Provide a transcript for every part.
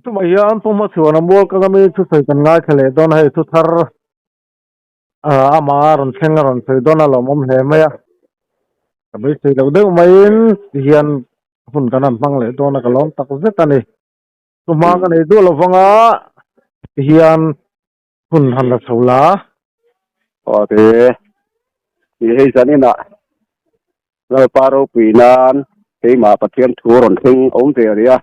Tumayan pumasyon ang buwag kami susay kan nga kale doon ay susar amaran sengaran say doon alam hemaya sabi say daw daw umayin hiyan hun kanan pangle doon nakalon takuzetan eh tumakan itu lofanga hiyan hun handa saula Oke ini sanina la paro pinan kay mapatyan turon ting om teria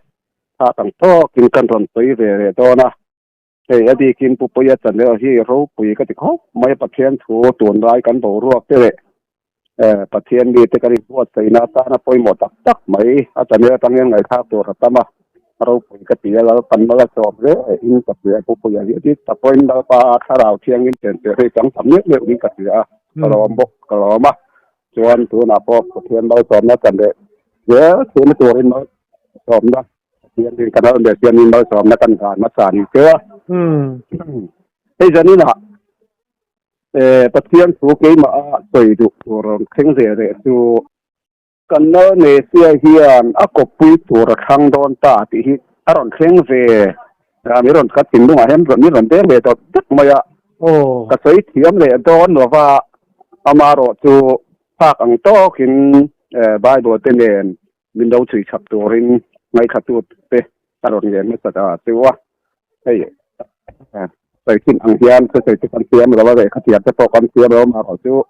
ta tang to kin kan ron pui ve to na kay adi kin pupuya tan le hi ro pui ka ti kho mai patyan thu tun rai kan bo ruak te le patyan ni te kari huat sai na ta na poi mo tak tak mai atan le tang ngai tha to ra tama ro pui ka ti la pan ma la so re in ka pu pupuya hi ti ta poi na pa tha rao thiang in ten te re chang sam ne le ni ka ti a ka lo bok ka lo ma chuan tu na po patyan lo so na kan de ye tu na tu rin no so na Yan din kanal de yan ni mal som na kan kan masan ke jani na pathian su ke ma soi du ron kheng ze re su kanal ne sia hian a ko pui tur khang don ta ti hi aron kheng ze mi ron kat tin lu ma hem ron ni ron de le to tak ma ya ka sei thiam le don no wa amaro chu pak ang to kin bible te nen min do chui chap turin ngay khát tụt pe taron yen me sata tewa hey sai kin ang hian sai ti kan tiam lo ve khatia te po kan tiam lo ma ro chu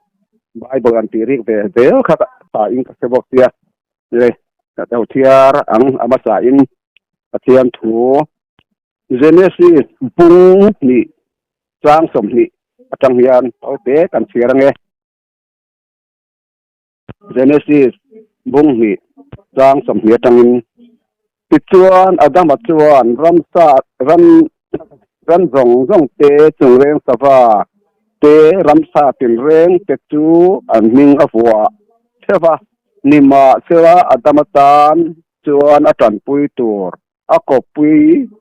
bible an ti ri ve ve kha ta in ka se bok tia le ta tau tiar ang amasa in atiam thu genesis bung ni trang som ni atang hian au te kan chiar nge genesis bung ni trang som hi atangin Tuan adam tuan ran rong te chung reng sava te ramsa tin reng te chu an ming afwa seva nima seva adamatan chuan atan pui tur akopui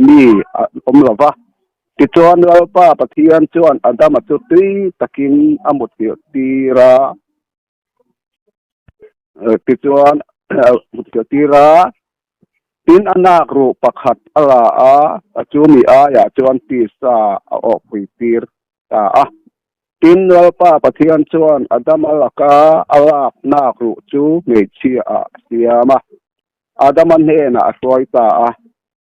mi lova ti chuan pa pathian chuan adama chu tui takin amut tira ti chuan tira tin anak ru pakhat ala a chumi a ya chuan ti sa a ok pui tir ta a tin pa pathian chuan adam alaka alak nak ru chu me chi a siama adam an he na soi ta a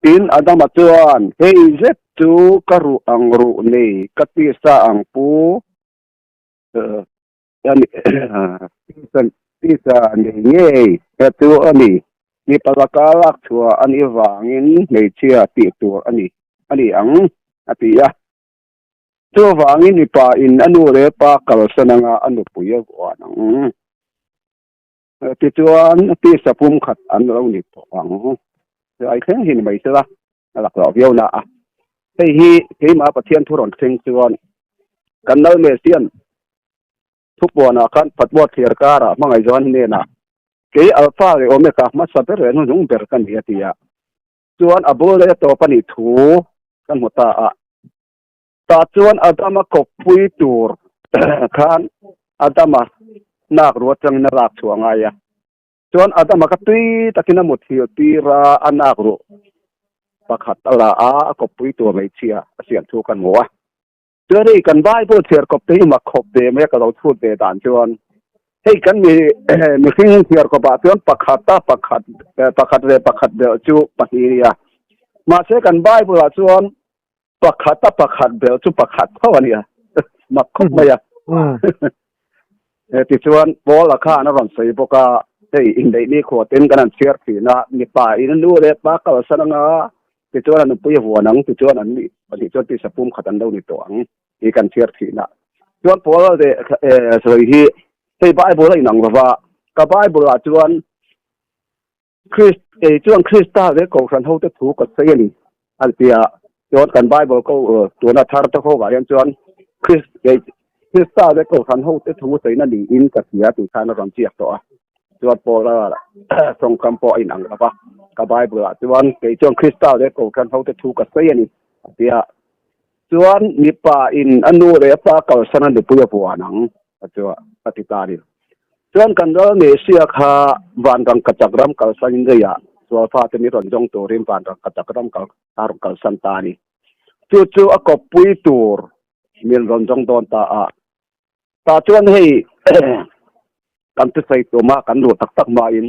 tin adam chuan hei zet chu karu ang ru nei kati sa ang pu yani ti sa nei tu ani ni palakalak chua ani wangin nei chia ti tur ani ang atia chu wangin ni pa in anu re pa kal sananga anu puya wanang ti chuan ti sapum khat an lo ni to ang ai kheng hin mai sala alak lo viau na a hei hi ke ma pathian thuron theng chuan kanal me sian thupona kan patwa thiar kara mangai jon ne na ke alpha le omega ma saber no jung ber kan hiatia chuan abole to pani thu kan hota a ta chuan adama ko pui tur khan adama nak ruatang na rak chuanga ya chuan adama ka tui takina muthio tira anak ru pakhat ala a ko pui tur mai chia asian thu kan mowa chuan kan bible cher ko te ma khop de me ka lo thu de dan chuan hei kan mi khing thiar ko ba chuan pakhat de chu pahiria ma se kan bible a chuan pakhat de chu pakhat thawania ma khop ma ya ti chuan bola kha na ron sei boka hei in dei ni kho ten kan an share thi na ni pa in nu le pa ka sananga ti chuan an pui huanang ti chuan an ni ti chuan ti sapum khatan do ni to ang i kan share thi na chuan bola de soi hi hei bible ai nang wa ka bible a chuan chuan krista le ko ran ho te thu ka sei ni alpia chuan kan bible ko tu na thar ta ko wa yan chuan krista le ko ran ho te thu sei na ni in ka sia tu thana ram chiak to a chuan pola song kam po ai nang wa ka bible a chuan ke chuan krista le ko ran ho te thu ka sei ni alpia จวนมีป่าอินอนุเรป่าเก่าสนันดุปุยปัวหนังจวนปฏิตาดิจวนกันเราเนเซียคาวันกังกจักรำเก่าสันเดียส่วนฟ้าจะมีรอนจงตัวริมวันกังกจักรำเก่าอารมณ์เก่าสันตานีจู่ๆก็ปุยตูร์มีรอนจงโดนตาจวนให้กันที่ใส่ตัวมากันดูตักมาอิน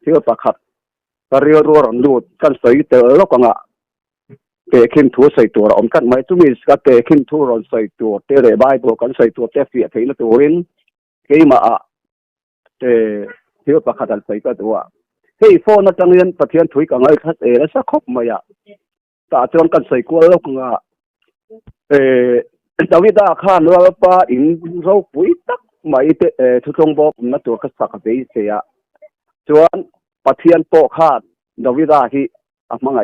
เที่ยวประคัดกระเรียวรัวรันดูกันใส่เตอแล้วก็งะเตะขึ้นทัวใส่ตัวอมกันไม่ทุมีสกัดเตะขึ้นทัวรอนใส่ตัวเตะเรบายตัวกันใส่ตัวเตะเสียที่ละตัวรินเกี่ยมาเที่ยวประคัดใส่ตัวเฮ้ยโฟนจังเรียนประเทศถุยกันไอ้ทัดแล้วสักครบมาอ่ะตาจวนกันใส่กัวแล้วก็งะดาวิดาข้านว่าป้าอินเราปุ๋ยตักไม่ทุกทงบอกนัตัวก็สักเสียจวนประเทศโปข้าดาวิดาที่มังไง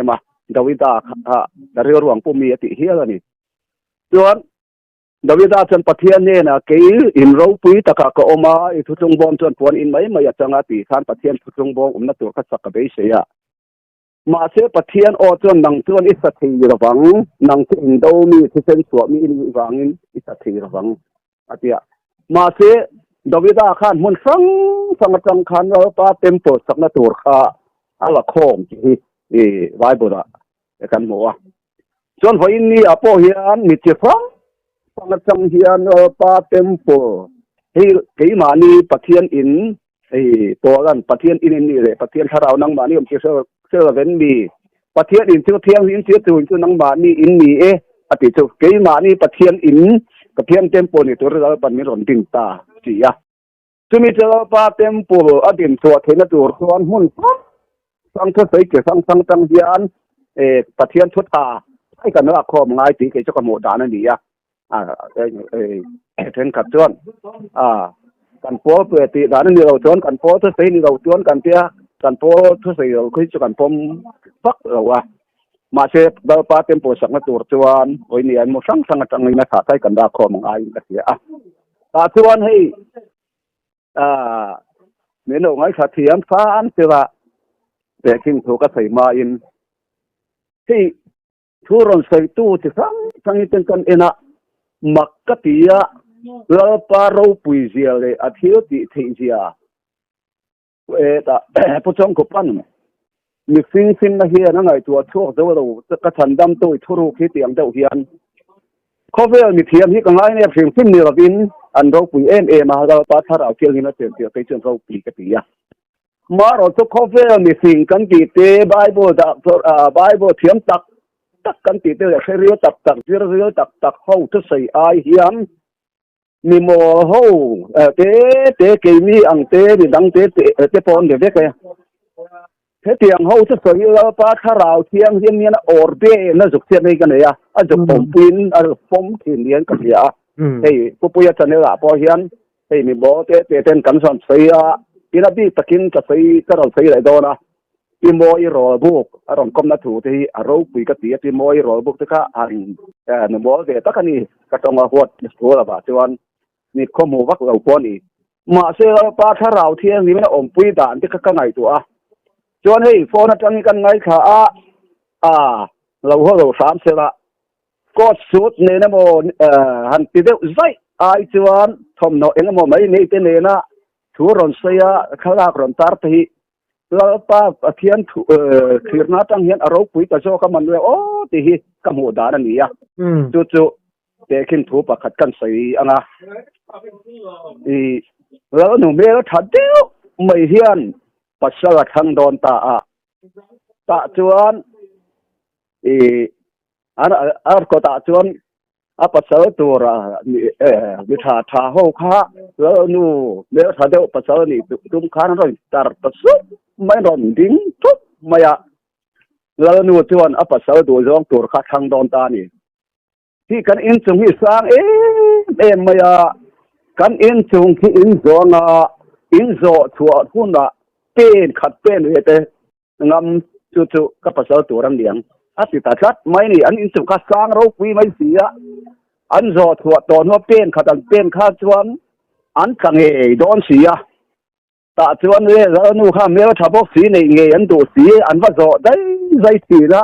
มาดาวิดาเรื่องรวงปุ่มมีติเฮียนี่จวนดาวิดาจนประเทศเนี่ยนะเกี่ยอินเราปุ๋ยตะกะก็ออกมาทุกทงบอกจนปวนอินไม่อยากจะงาตีข้านประเทศทุกทงบอกนัตัวก็สักเสียมาเสียประเทศอจนนังจวนอิสถีระวังนังอินโดมีที่เส้นสวมีอินวังอิสถีระวังอาทิตย์มาเสียดาวิดาข้านมันสังจังขันเราป้าเต็มปวดสักนัตัวข้าอะไรโค้งที่ไว้บุตรกันหมดจนพออินนี่อ่ะพอเฮียนมีเจ้าฟังจังเฮียนป้าเต็มปวดที่กี่มานี่ประเทศอินตัวกันประเทศอินนี่เลยประเทศถ้าเรานั่งมานี่ผมเชื่อเว้นมีประเทศอินเชื่อเที่ยงอินเชื่อตัวนั่งมานี่อินนี่อติจุกี่มานี่ประเทศอินประเทศเต็มปวดนี่ตัวเราปันมีหล่นดินตาเสียจะมีเจ้าป้าเต็มปวดอดีตตัวเทนตัวส่วนหุ่นสังเกตใส่เกี่ยวสังจังเฮียนประเทศชุดตาให้กันว่าข้อมง่ายตีเกี่ยวกับโมดานั่นดีเทนขัดจวนกันโป้เปิดตีดานั่นเราจวนกันโป้ทุกสิ่งเราจวนกันเตี้ยกันโป้ทุกสิ่งเราคุยกันพมฟักเรามาเชฟเราป้าเต็มปวดสังตัวจวนโอ้ยเนี่ยมันสังจังเลยนะขาดให้กันดาข้อมง่ายกันเสียตาจวนให้เมนูง่ายขาดเทียมฟ้าอันเสียแต่คิงถูกก็ใส่มาอินที่ทุรนใส่ตู้ที่ทั้งนี้เป็นกันเองมักกะตียเราปาเราปุยเสียเลยอาทิตย์ที่ทิ้งเสียแต่ผู้ชมก็ปั้นมีฟินนะเฮียนั่งไงตัวชั่วตัวเรากระชันดำตัวทุรุคิดเตียงเจ้าเฮียนเขาเวลมีเทียมที่กันไงเนี่ยฟินนี่เราบินอันเราปุยมาเราปาถ้าเราเที่ยวนี่นะเตียงไปจนเราปีกะตียมาเราทุกข้อเวลมีสิ่งกันตีเตะไบเบิลเทียมตักกันตีเตะเรียวตักเรียวตักเข้าทุกใส่ไอเฮียมมีโมโหเตะเกมีอังเตะมีดังเตะปอนเด็กเลยเตียงเขาทุกใส่เราป้าถ้าเราเที่ยงเนี่ยนะออร์เดน่าจุกเทียนนี่กันเลยจุกผมปินผมถิ่นเลี้ยงกันเลยเฮ้ยผู้จะเนี่ยละพอเฮียนเฮ้ยมีโบเตะเต้นกันสอนเสียอีนับดีตะกินจะใส่ก็เราใส่อะไรโดนะที่มอยรอบุกอารมณ์กำนัดถูที่อารมณ์คุยกับที่ที่มอยรอบุกที่ข้าอ่านหนุ่มบอกเดี๋ยวตะกันนี่ก็ต้องมาหัวตัวละบาทจวนนี่ข้อมูลวักเราป้อนอีมาเสียป้าถ้าเราเที่ยงนี่ไม่อมปุยด่านที่ข้างในตัวจวนให้โฟนจังกันไงค่ะเราหัวเราสามเสียละก็สุดเนี่ยนะโมหันติดเดียวใจไอจวนทอมโนเองโมไม่เนี่ยเตเนี่ยนะทุรนเสียข้าวกรอนตาร์ที่เราป้าเทียนขีดนาตั้งเห็นอารมณ์ปุยกระโจกมันเลยโอ้ที่กำหัวด่านนี่จู่ๆเด็กขึ้นถูปะขัดกันใส่แล้วหนูเมย์ถัดเดียวไม่เห็นปัสสาวะทางโดนตาจวนอันก็ตาจวนปัสสาวะตัววิชาทาหูข้าแล้วนู่เมื่อถ้าเดี๋ยวปัสสาวะนี่ตุ้มข้านร้อยตาปัสสาวะไม่ร้อนดิ้งทุกไม่แล้วนู่จวนปัสสาวะตัวร้องตัวข้าทางโดนตานี่ที่กันอินจุงที่สร้างไม่กันอินจุงที่อินโซนะอินโซชัวหุ่นเป็นขัดเป็นเตงำจู่ๆกับปัสสาวะตัวรังเลียงติดตัดไม่นี่อันอินสุขสร้างเราคุยไม่เสียอันโจทย์ตอนว่าเป็นขัดเป็นข้าจวนอันสังเกตโดนเสียแต่จวนเนี่ยเราหนูข้าเมื่อทับสีในเงี้ยอันตัวสีอันว่าโจได้ใจสีละ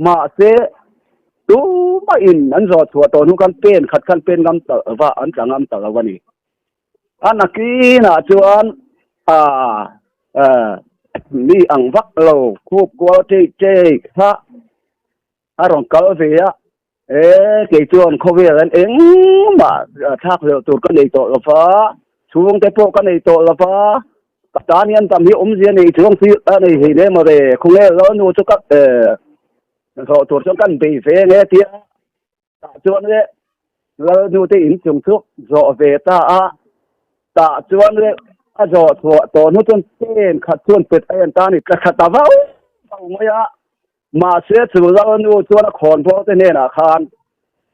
มาเส tu ma in an zo thua to nu kan pen khat kan pen ngam ta wa an changam ta wani anaki na chuan mi ang vak lo khup ko che ha arong kal ve ya ke chuan khowe an eng ma thak le tur kan nei to la fa chung te po kan nei to la fa tanian tam hi zia nei chung si nei hi ne ma re khunge lo nu chu ka so tur chung kan be fe ne tia ta chuan le lo nu te in chung chu zo ve ta chuan le a zo to nu chun ten khat chuan pet an ta ni ka khata wa ma yaมาเสียสู่เราดูตัวละครพอจะเนี่ยนะคาน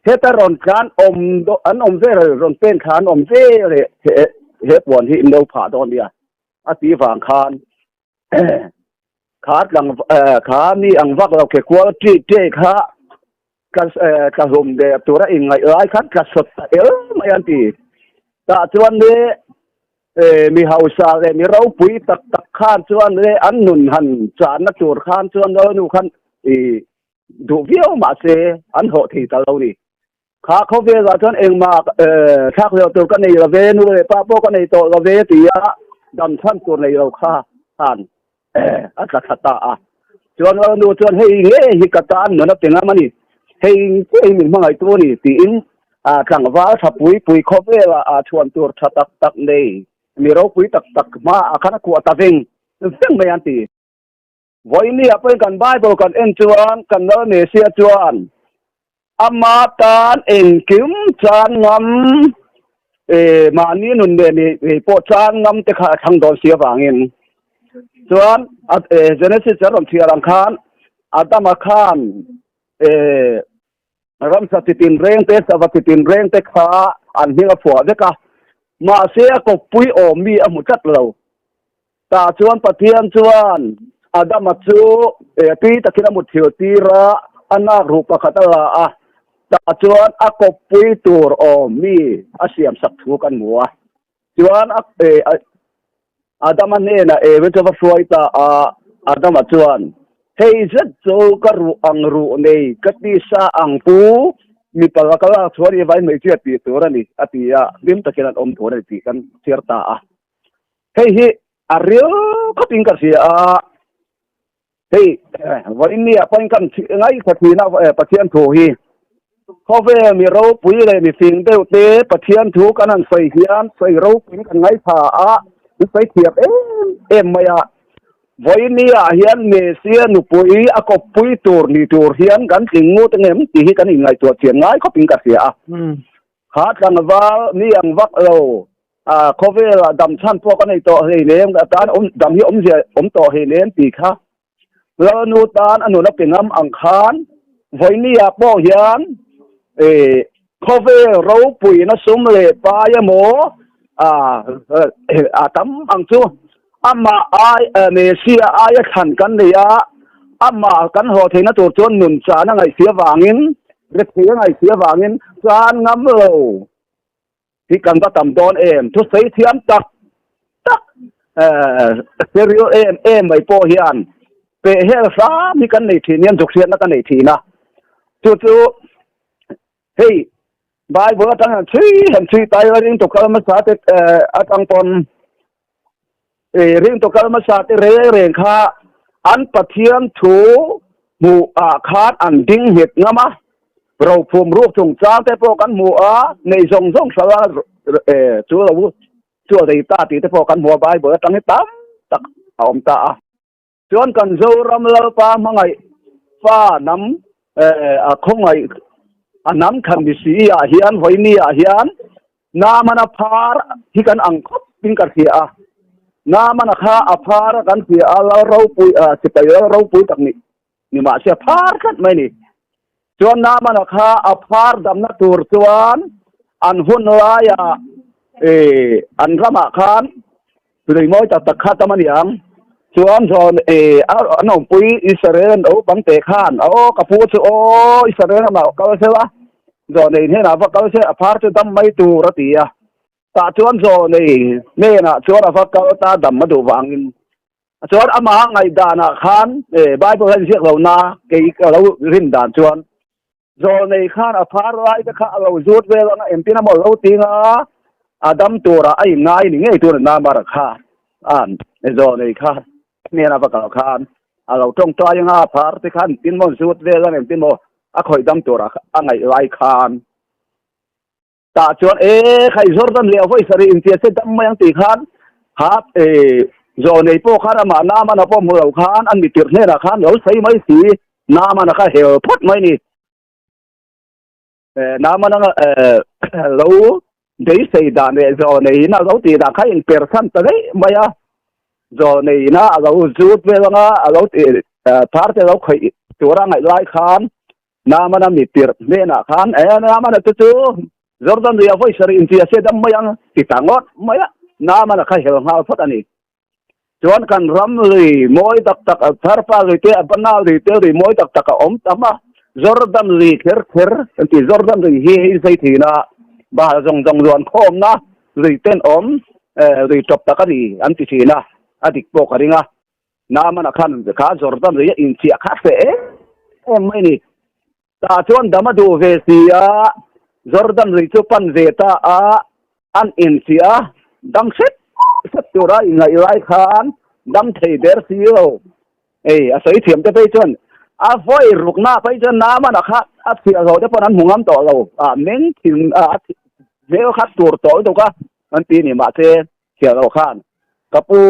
เฮตรอนคานอันเซ่เลยรอนเป็นคานเซ่เลยเฮปวนที่อินโดผ่าตอนเดียอาตีฝั่งคานขาดหลังขามีอังวักเราเขควอที่เจ๊ขากระหมเดียตัวละเองไงคันกระสดไม่อันตีแต่ชวนเนี่ยมีเฮาซาเลยมีเราปุ๋ยตักข้านชวนเลยอันนุนหันจานนักจูดข้านชวนเราดูขันดูเบี้ยวมาเสอันโหดที่ตะเราดิข้าเขาเวลาชวนเองมาชักเร็วตัวกันในเราเวนู่เลยป้าโป้กันในตัวเราเวตีอะดำชั้นตัวในเราข้าท่านอัศตาชวนเราดูชวนให้เงี้ยฮิกตานเหมือนเป็นอะไรมันนี่ให้มีมั่งไอตัวนี่ตีอินขังว่าถ้าปุ๋ยเขาเวลาชวนตัวตักในมีเราปุ๋ยตักมาขณะขวดตาเองซึ่งไม่ยันตีวันนี้เป็นกันบ้านบอกกันเอ็นจวนกันเนเนเซียจวนอามาตานเองกิมจานงำมานี่นุ่นเดนี่ปวดจานงำแต่ขาทางดอนเสียฝังเงินจวนเจเนซิสจะรำเทียรังคานอาตมาคานรำสติตินเร่งเตสวัติตินเร่งเตขาอันนี้ก็ผัวเด็กะมาเสียก็ปุยอมีอมุจัดเราตาชวนปะเทียนชวนอาดามาจูตีตะกินมุดเถียวตีระอันนารูปขัตลาตาชวนอากปุยตัวอมีอาเสียมสักทูกันหัวชวนอาดามันเนี่ยนะเวทว่าสวยตาอาดามาชวนเฮ้ยจะโจกรูอังรูเนี่ยกติสาอังปูมีปากกาชวนยังไว้ไม่เชื่อตีตัวนี่อติยาบิมตะกินอมตัวนี่ตีกันเสียตาเฮ้ยอาริโอเขาพิงกันเสียเฮ้ยวันนี้พอยังกันไงสักทีนะปะเทียนถูฮีเขาเวมีเราปุ๋ยเลยมีสิ่งเดียวเตะปะเทียนถูกันนั่นใส่เฮียนใส่เราเป็นกันไงผ่าใส่เทียบไม่อะวันนี้เฮียนเมเซียนุปุ๋ยก็ปุ๋ยตัวนี่ตัวเฮียนกันสิ่งงูตั้งเงี้ยตีกันยังไงตัวเทียนไงเขาพิงกันเสียหากันว่านี่ยังวักเราเขาเวลาดำชั้นพวกกันในตัวเฮเลมกับตานดำที่เสียตัวเฮเลมตีค่ะแล้วนูตานอนุนับเป็นน้ำอังคารวันนี้ป้อเฮียนเขาเวเราปุ๋ยนะสมเลปายโมตั้มอังจูอามาเมเซียขันกันเลยอามากันหัวเทนตัวจนหนุนจานไงเสียวางินเรียกเสียไงเสียวางินจานงำเราที่กันก็ตำโดนทุกสิ่งเทียมตักเซริโอไม่พอเฮียนเปเฮลซ่ามีกันในทีนี้จุกเสียนกันในทีนะจู่เฮ้ยบายบัวตั้งชี้ตายเรื่องตุกกลมาสาติอังปนเรื่องตุกกลมาสาติเรื่องข้าอันปะเทียนถูหมู่คาดอันดิ้งเห็ดงามะเราภูมิรูปจงจ้าแต่พวกกันหมู่ในทรงสารจู่เราจู่ในตาตีแต่พวกกันหัวใบเบิดตั้งให้ตั้มตักเอาตาชวนกันโจรำเลปามังไงฟ้าน้ำคงไงน้ำคันดิสีเฮียนไว้นี่เฮียนน้ำมันพาร์ที่กันอังคบปิ้งกันเสียน้ำมันข้าพาร์กันเสียเราปุยสิไปเราปุยตักนี่มาเสียพาร์กันไหมนี่ชวนน้ำมันข้าพาร์ดำนักตัวชวนอันหุ่นลายอันรำคานโดยมอยจากตะขาตะมันยังชวนน้องปุยอิสราเอลบังเตะข้านกระพูดอิสราเอลมาเขาเชื่อว่าจอนนี่นะว่าเขาเชื่อพาร์ทดำไม่ตัวรตีตาชวนจอนนี่นะชวนว่าเขาตาดำมาดูวังชวนอามาไงดานะข้านใบเพื่อนเชื่อเรานะเกี่ยวเราริมด่านชวน zo nei khan a phar lai ta kha lo zut ve la em tina mo lo tinga adam tura ai ngai ni ngei tur na mar kha an zo nei kha ne na ba ka khan a lo tong ta yang a phar te khan tin mo zut ve la em tin mo a khoi dam tura a ngai lai khan ta chuan khai jordan le voi sari in tia se dam ma yang ti khan hap zo nei po khara ma na ma na po mo lo khan an mi tir ne ra khan lo sai mai si na ma na kha hel phot mai ni na ma na lo dei sei da ne zo nei na lo ti da khai in person ta dei maya zo nei na lo zut ve nga lo ti par te lo khoi tura ngai lai khan na ma na mi tir ne na khan na ma na tu jordan ria voi sari in tia se dam ma yang ti tangot maya na ma na kha hel nga phot ani chuan kan ram ri moi tak tak thar pa ri te banal ri te ri moi tak tak om tama jordan ri kher anti jordan ri hi sei thina ba jong ron khom na ri ten om ri top tak ri anti thina adik po karinga na mana khan kha jordan ri in chi kha se mai ni ta chuan damadu ve sia jordan ri chu pan ve ta a an in sia dam set tura ngai lai khan dam thei der sio a sei thiam te pe chon a voi rukna pe chon na ma na kha a sia ro te pon an hungam to lo a meng thin a veo khat tur to to ka an ti ni ma te sia ro khan kapu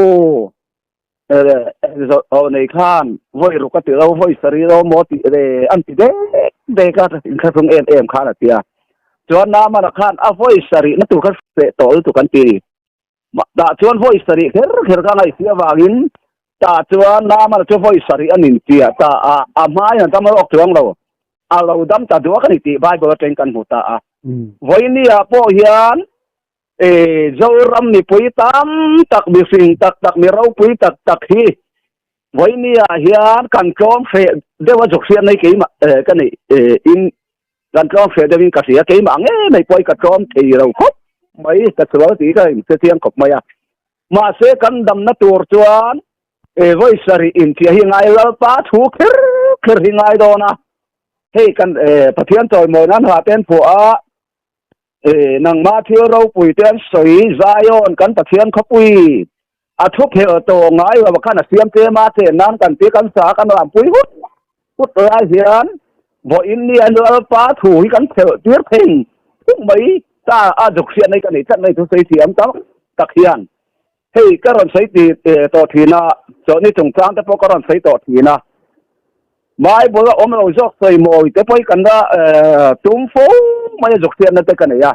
o nei khan voi ru ka ti lo voi sari lo mo ti re an ti de ka in kha thung em khan a tia chon na ma na khan a voi sari na tu kha se to tu kan ti da chuan voi sari kher ka ngai sia wangin ta chuan na ma chu voi sari anin tia ta a mai an tam ok chuang lo a lo dam ta do ka ni ti bible ten kan huta a voi ni a po hian zoram ni pui tam tak mi sing tak mi rau pui tak hi voi ni a hian kan krom fe de wa jok sian nei ke ma ka ni in kan krom fe de win ka sia ke ma nge nei poi ka krom thei ro khop mai ta chuan ti ka se tiang kop maya ma se kan dam na tur chuan voi sari in tia hi ngai la pa thu kher hi ngai do na hei kan pathian toy mo nan ha ten pu a nang ma thio ro pui ten soi zion kan pathian khopui a thu he to ngai wa khan a siam te ma te nan kan ti kan sa kan ram pui hut la hian vo in ni an la pa thu hi kan thel tir thing mai ta a jok sian nei kan ni chat nei thu sei siam tak hian hei karon sei ti to thina cho ni chung chang te po karon sei to thina mai bola om lo jok sei moi te poi kan da tum fo mai jok sian na te kan ya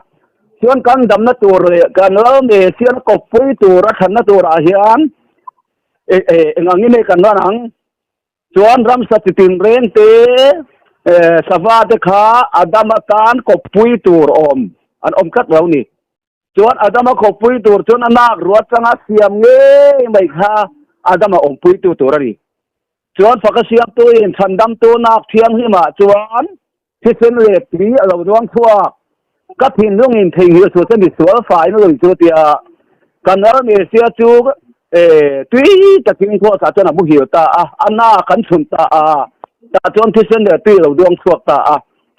chuan kan dam na tur kan lo me sian ko pui tur a than na tur a hian ngangi ne kan na nang chuan ram sa ti tin ren te sava te kha adamatan ko pui tur om an om kat lo ni chuan adama ko pui tur chuan anak ruat changa siam nge mai kha adama om pui tu tur ari chuan phaka siam tu in thandam tu nak thiang hi ma chuan thisen le tri alo duang thua ka thin lung in thei hi su chen di sual fai no ri chu tia kanar ne sia chu tui ta king tho sa chana bu hi ta ana kan chun ta ta chuan thisen le tri alo duang thuak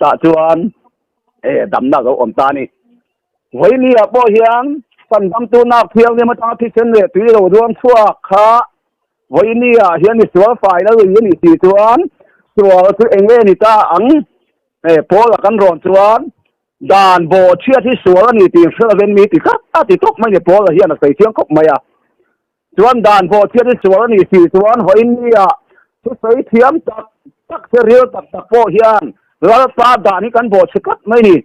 ta chuan dam na go om ta ni voi ni a po hian pan dam tu nak thiang ne ma ta thisen le tri alo duang thuak kha voi ni a hian ni sual fai na ri ni ti chuan sual chu enge ni ta ang pol kan ron chuan dan bo chia thi sual ni ti seven mi ti kha ti tok mai ne pol hian a sei thiang khop mai a chuan dan bo chia thi sual ni ti chuan voi ni a chu sei thiam tak se riel tak po hian la pa da ni kan bo chikat mai ni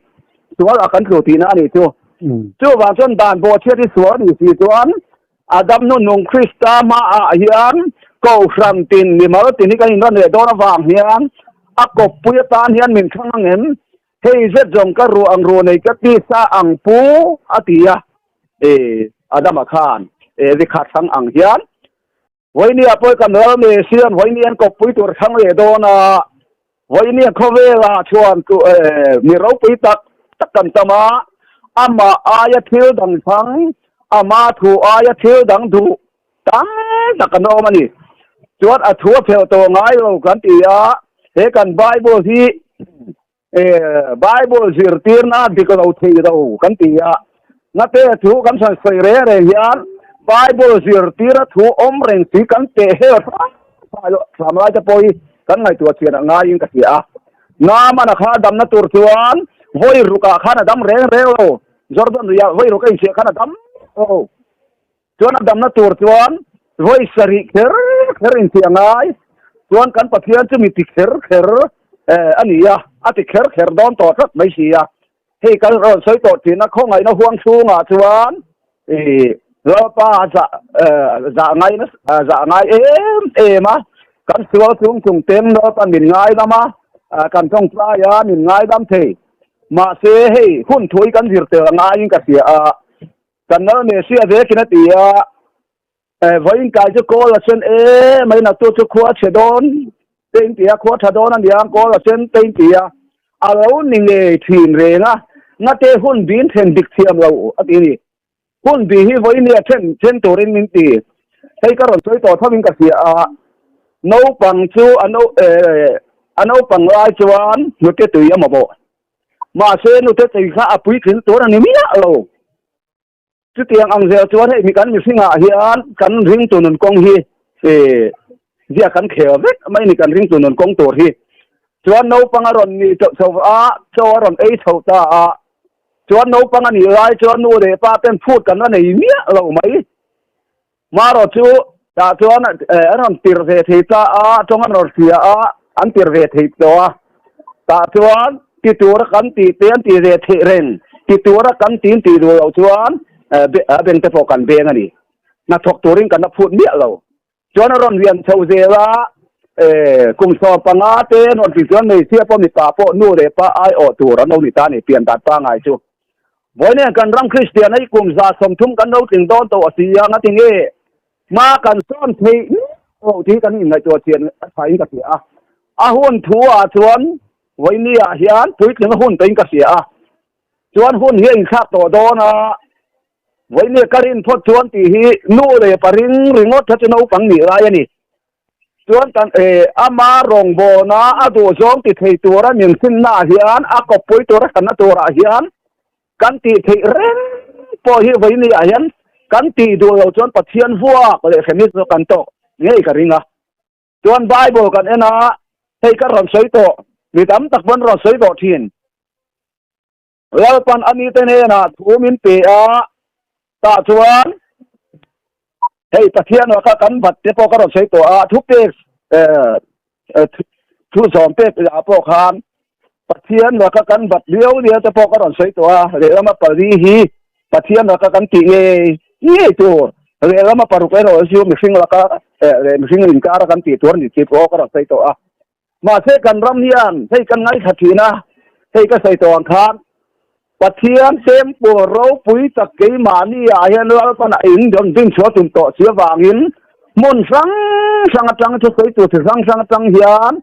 sual a kan thu ti na ni chu wa chuan dan bo chia thi sual ni ti chuan adam no nong krista ma a hian ko ram tin ni mal tin ni kan in ne do na wang hian a ko puya tan hian min thang ngem hei je jong ka ru ang ru nei ka ti sa ang pu atia adam khan ri khat sang ang hian voi ni apoi kan ro me sian voi ni an ko pui tur thang le do na voi ni kho ve la chuan ku mi ro pui tak kan tama ama aya thil dang phang ama thu aya thil dang du tam tak no mani chuan a thu phel to ngai lo kan ti a he kan bible hi Bible zirtir na dikalo thei do kan tia na te thu kan san sai re hian Bible zirtir thu om reng si kan te he samai ta poi kan ngai tu chian nga yin ka sia na mana kha dam na tur chuan voi ruka khana dam reng lo Jordan ya voi ruka in se khana dam chuan dam na tur chuan voi sari kher in sia ngai chuan kan pathian chu mi ti kher ania ati kher don to thak mai sia hei kan ron soi to tin na khong ngai na huang chu nga chuan lo pa za ngai na za ngai ma kan sual chung tem no pan min ngai lama kan thong pla ya min ngai dam thei ma se hei hun thui kan zir te ngai ka sia kan na ne sia ve kin tia voin kai chu ko la chen mai na tu chu khwa chedon tên tia khwa thadon an yang ko la chen tên tia alo ni nge thin re na te hun bin then dik thiam lo ati ni hun bi hi voi ni chen torin min ti hei ka ron soi to thawin ka sia no pang chu ano pang lai chuan nu te tu ya ma bo ma se nu te ti kha apui khin to na ni mi na lo chu tiang ang zel chuan hei mi kan mi singa hian kan ring tu nun kong hi dia kan kheo vek mai ni kan ring tu nun kong tor hi chuan no pang ron ni so cho ron ei tho ta chuan no pang ani lai chuan nu de pa pen phut kan na nei mi lo mai ma ro chu ta chuan ron tir ve thei ta chong an ro sia an tir ve thei to ta chuan ti tur kan ti ten ti ve thei ren ti tur kan tin ti ro chuan ben te pokan be ngani na thok turing kan na phut mi lo chuan ron vian chho zela kum so panga te non ti chuan nei sia po mi pa po nu re pa ai o tur an no ni ta ni pian dat pa ngai chu voine kan ram Christian ai kum za som thum kan no ting don to asia nga ting ma kan son thei thi kan in ngai to chian thai ka sia hun thu chuan voini hian pui kin hun tein ka sia chuan hun hi in khak to do na voine karin phot chuan ti hi nu le paring ringot tha no pang ni lai ani chuan tan ama rong bo na adu zong ti thei tura min sin na hian a ko pui tura kan na tura hian kan ti thei ren po hi voini hian kan ti do lo chuan pathian huwa ko le khemis no kan to ngei ka ringa chuan Bible kan ena hei ka ron soi to mi tam tak bon ron soi to thin lalpan ani te ne na thumin pe ta chuan hei pathian wa ka kan bat te po ka ron soi to thuk te thu som pe a po khan pathian wa ka kan bat liu te po ka ron soi to le ma pari hi pathian wa ka kan ti nge to le ma paru pe ro siu mi sing la ka mi sing in ka ra kan ti tur ni ti po ka ron soi to ma se kan ram hian hei kan ngai khathina hei ka sai to ang khan pathian sem po ro pui tak ke mani hian lal pan in dong ding chho tum to sia wangin mun sang atang chu sai tu sang atang hian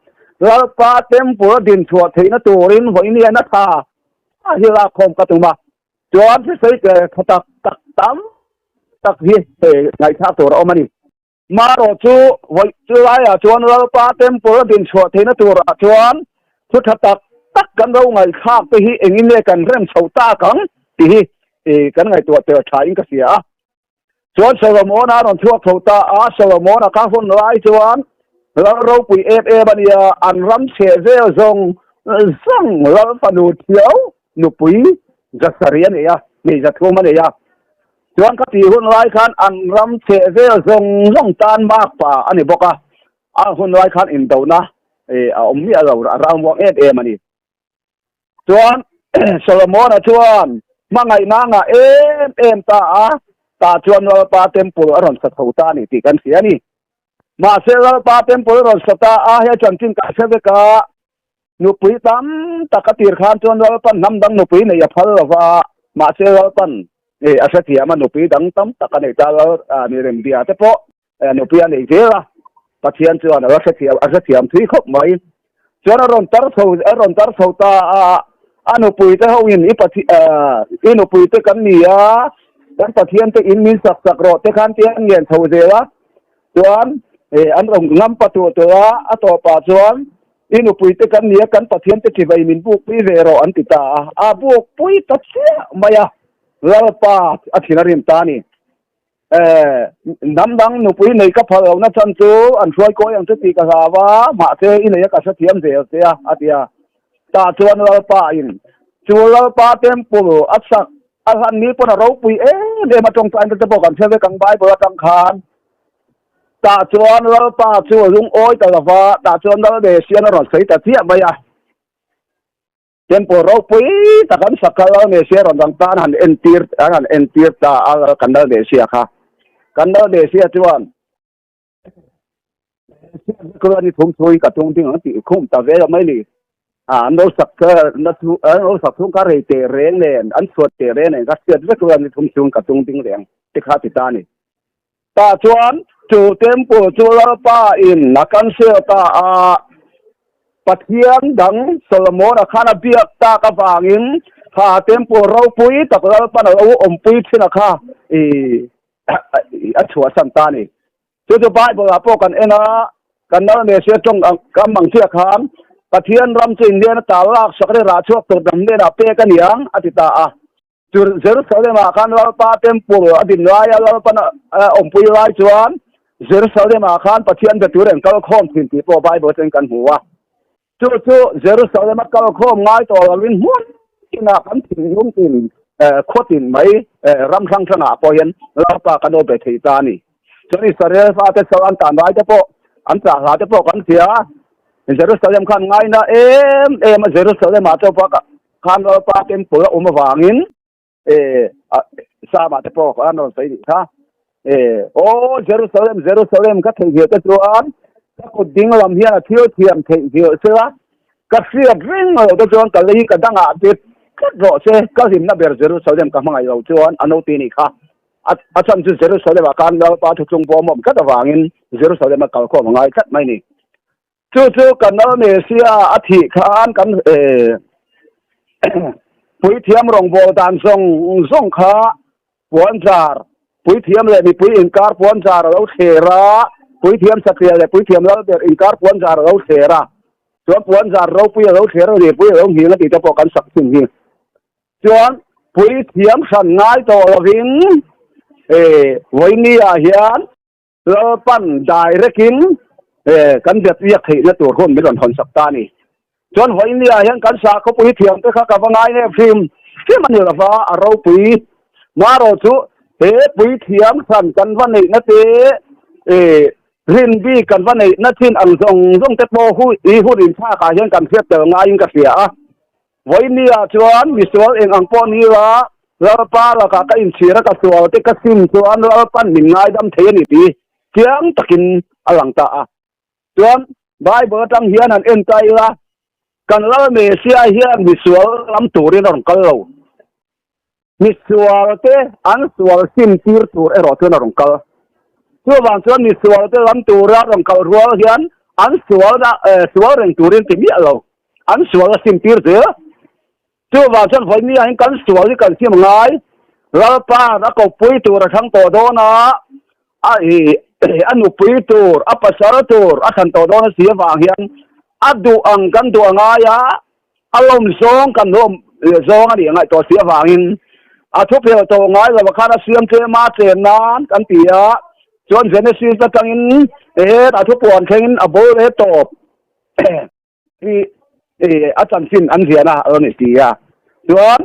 lal pa tem po din chho theina turin hoini na tha hi la khom ka tuma chuan sai ke khatak tak tam tak hi ngai tha to ro mani ma ro chu voi chu lai chuan lal pa tem po din chho theina tur chuan chu khatak tak kan ro ngai khak pe hi engin le kan rem chhota kang ti hi kan ngai to te tha in ka sia chuan Solomon ron thuak chhota Solomon ka hun lai chuan ro pui bania an ram che ze zong ral panu thiau nu pui jasarian ya ni jatho man ya chuan ka ti hun lai khan an ram che ze zong tan mak pa ani boka hun lai khan in do na mi alo ram wong mani chuan Solomon chuan mangai na nga ta chuan wal pa temple aron sa thota ni ti kan sia ni ma se wal pa temple ron sa ta he chan tin ka se ka nu pui tam takatir khan chuan wal pan nam dang nu pui nei ya phal wa ma se wal pan asa ti ama nu pui dang tam takane ta ni rem dia te po nu pui ani je la pathian chuan asa ti am thui khop mai chuan ron tar tho ta anu pui te ho in inu pui te kan ni kan pathian te in min sak ro te khan te ngen tho zela chuan an rong ngam patu to a to pa chuan อินุปุยตะกันเนียกันปะเทียนตะจิไวมินบุกปุยเวโรอันติตาอาบุกปุยตะเสียมายาลาปาอธินาริมตานี่น้ำดังนุปุยในกับพลนะจันจูอันช่วยก็ยังจะตีกะสาวามาเตอินยกะสะเทียมเสียเสียอาติยาตาจวนลาปาอินจูลาปาเต็มปุอัศกอันนี้ปนเราปุยเดมาจงใจจะบอกกันเชื่อกังใบเบอร์กังคานตาจวนลาปาจูลุงโอยตะละฟ้าตาจวนลาเดเซียนรถใส่ตะเทียมายาเต็มปุเราปุยตะกันสักการะเนเซียรถต่างๆหันเอ็นตีร์ตาอัลกันดาเดเซียค่ะกันดาเดเซียจวนก็นี่ทุ่งช่วยกับทุ่งที่อันที่คุ้มตะเวลไม่ลีอันโนสักอันโนสักทุ่งการเตะเร่งเนี่ยอันสวดเตะเร่งเนี่ยก็เสียด้วยก็นี่ทุ่งช่วยกับทุ่งที่เร่งที่ข้าติดตานี่ตาจวนจูเต็มปูจูลาป้าอินนักการเสียตาปัทเทียนดังโซโลมอนข้านาเบียตากระฟังอินข้าเต็มปูเราปุยตะกลาป้าเราอมปุยที่นักข้าอัชวสันตานี่จู่ๆไปบอกว่าพวกกันนะกันนั่นเนี่ยเสียจงกำมังเสียขานปะเทียนรำจินเดียนตาลากสักได้ราชวกตัวดำเนินเปกันยังอธิตาจุดเจรุสเลมาขันเราปาเต็มปูอดินรายเราปนอมปุยรายจวนเจรุสเลมาขันปะเทียนเดือดเร่งก้าวข้อมสินที่พวกไปบอกเป็นกันหัวจู่ๆเจรุสเลมาก้าวข้อมง่ายตัววินหัวที่นักขันถึงยุ่งตินโคตินไหมรำครั้งชนะพอเห็นเราปากันโดนไปที่ตานี่จนอิสราเอลฟาเตสวันตานได้จะพออันจากหาจะพอกันเสียเจรุสเลมขันง่ายนะมาเจรุสเลมมาจะพอขันเราปาเต็มปูอมวางินสามาจะพอกันโดนไปดิค่ะโอ้เจรุสเลมก็ถึงเหตุจวนถ้าคนดิ้งลำเฮียเที่ยวเทียมถึงเหตุเสือก็เสียบริ่งเราจะจวนกันเลยกันตั้งอาทิตย์ก็รอเช่ก็หิมนับเบอร์เจรุสเลมก็มาเราจวนอนุตีนี่ค่ะอาจารย์เจรุสเลมการเราปาทุกจงพอมก็จะวางินเจรุสเลมก็ข้อมาไงชัดไหมนี่จู่ๆกันนั่นเนี่ยเสียอธิขานกันปุยเทียมรองโบตันส่งขาปวนจาร์ปุยเทียมเลยมีปุยอินการปวนจาร์เราเสระปุยเทียมสักเดียวเลยปุยเทียมเราเดือดอินการปวนจาร์เราเสระส่วนปวนจาร์เราปุยเราเสระเดี๋ยวปุยเราหิ้งแล้วติดจะพอกันสักสิ่งหิ้งส่วนปุยเทียมสันง่ายตัวเราหิ้งวันนี้อาเฮียนเราปั้นได้เรกินกันเดือดเรียกเหตุและตัวคนไม่โดนทนสักตานี่จนวันนี้อาเฮียนกันสาเขาปุยเทียมไปข้ากับว่าไงเนี่ยฟิล์มที่มันอยู่ละฟ้าเราปุยมาเราชุปุยเทียมสั่นกันวันนี้นะเต้รินบีกันวันนี้นะชินอังทรงเตโปหูดินชาอาเฮียนกันเทียบเติมงายิงกระเสียวันนี้จวนมิสวลเองอังปอนี้ละเราป้าเราก็อินเชียร์ก็สวลที่กระซิมจวนเราปั้นมินง่ายดำเทนี่ปีเกียงตะกินอลังตาจวนใบเบอร์ตั้งเฮียนันเอ็นใจละกันเราเมเซียเฮียมิสวลลำตูรินองกันเรามิสวลเตอันสวลซิมตีร์ตูเอรอตุนองกันชั่วบางส่วนมิสวลเตลำตูระองกันรัวเฮียนอันสวลสวลเร่งตูรินที่มีเราอันสวลซิมตีร์เตชั่วบางส่วนวันนี้อันกันสวลที่กันซิมง่ายเราป้าเราก็ปุยตัวทั้งตัวโดนะอันอุปุยตัวอัปสารตัวอันตัวโดนเสียบางเฮียนอัดดูอังกันตัวง่ายอารมณ์ซองกันรวมซองอันนี้ง่ายตัวเสียบางหินทุกเพื่อตัวง่ายเราข้าราชการเจมาเจนนั้นกันตีจนเจนซีสตังอินทุกปวนเข่งอโบเลตบอาจารย์สินอันเสียนะนี่ตีจน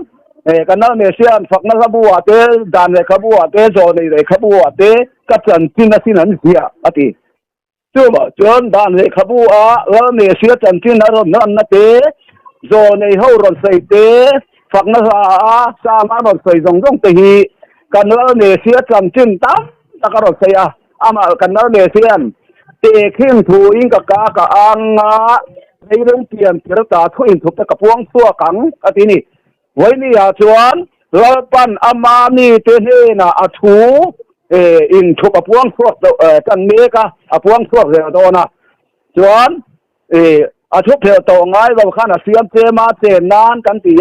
กันนั่นเนี่ยเสียนฝักนั่นขบัวเตดันเลยขบัวเตโซนเลยขบัวเตกัจจันสินสินอันเสียอติจนดันเลยขบัวเนี่ยเสียจันสินนั่นนะเตโซนในห้องรถไฟเตฝักนั่นสามารถรถไฟส่งตีกันนั่นเนี่ยเสียจันสินตั้งตะการรถไฟมากันนั่นเนี่ยเสียนเตะขึ้นถูอิงกับกากอังในเรื่องเปลี่ยนเจรจาทุนถูกตะกพวงตัวกังอตินี่วันนี้จวนเราปั้นอามานีเตเฮนะทูอินถูกตะพวงตัวจันเมกะพวงตัวเรือโดนะจวนทุกเพียวโตง่ายเราข้านะเสียมเจมาเจนนานกันตี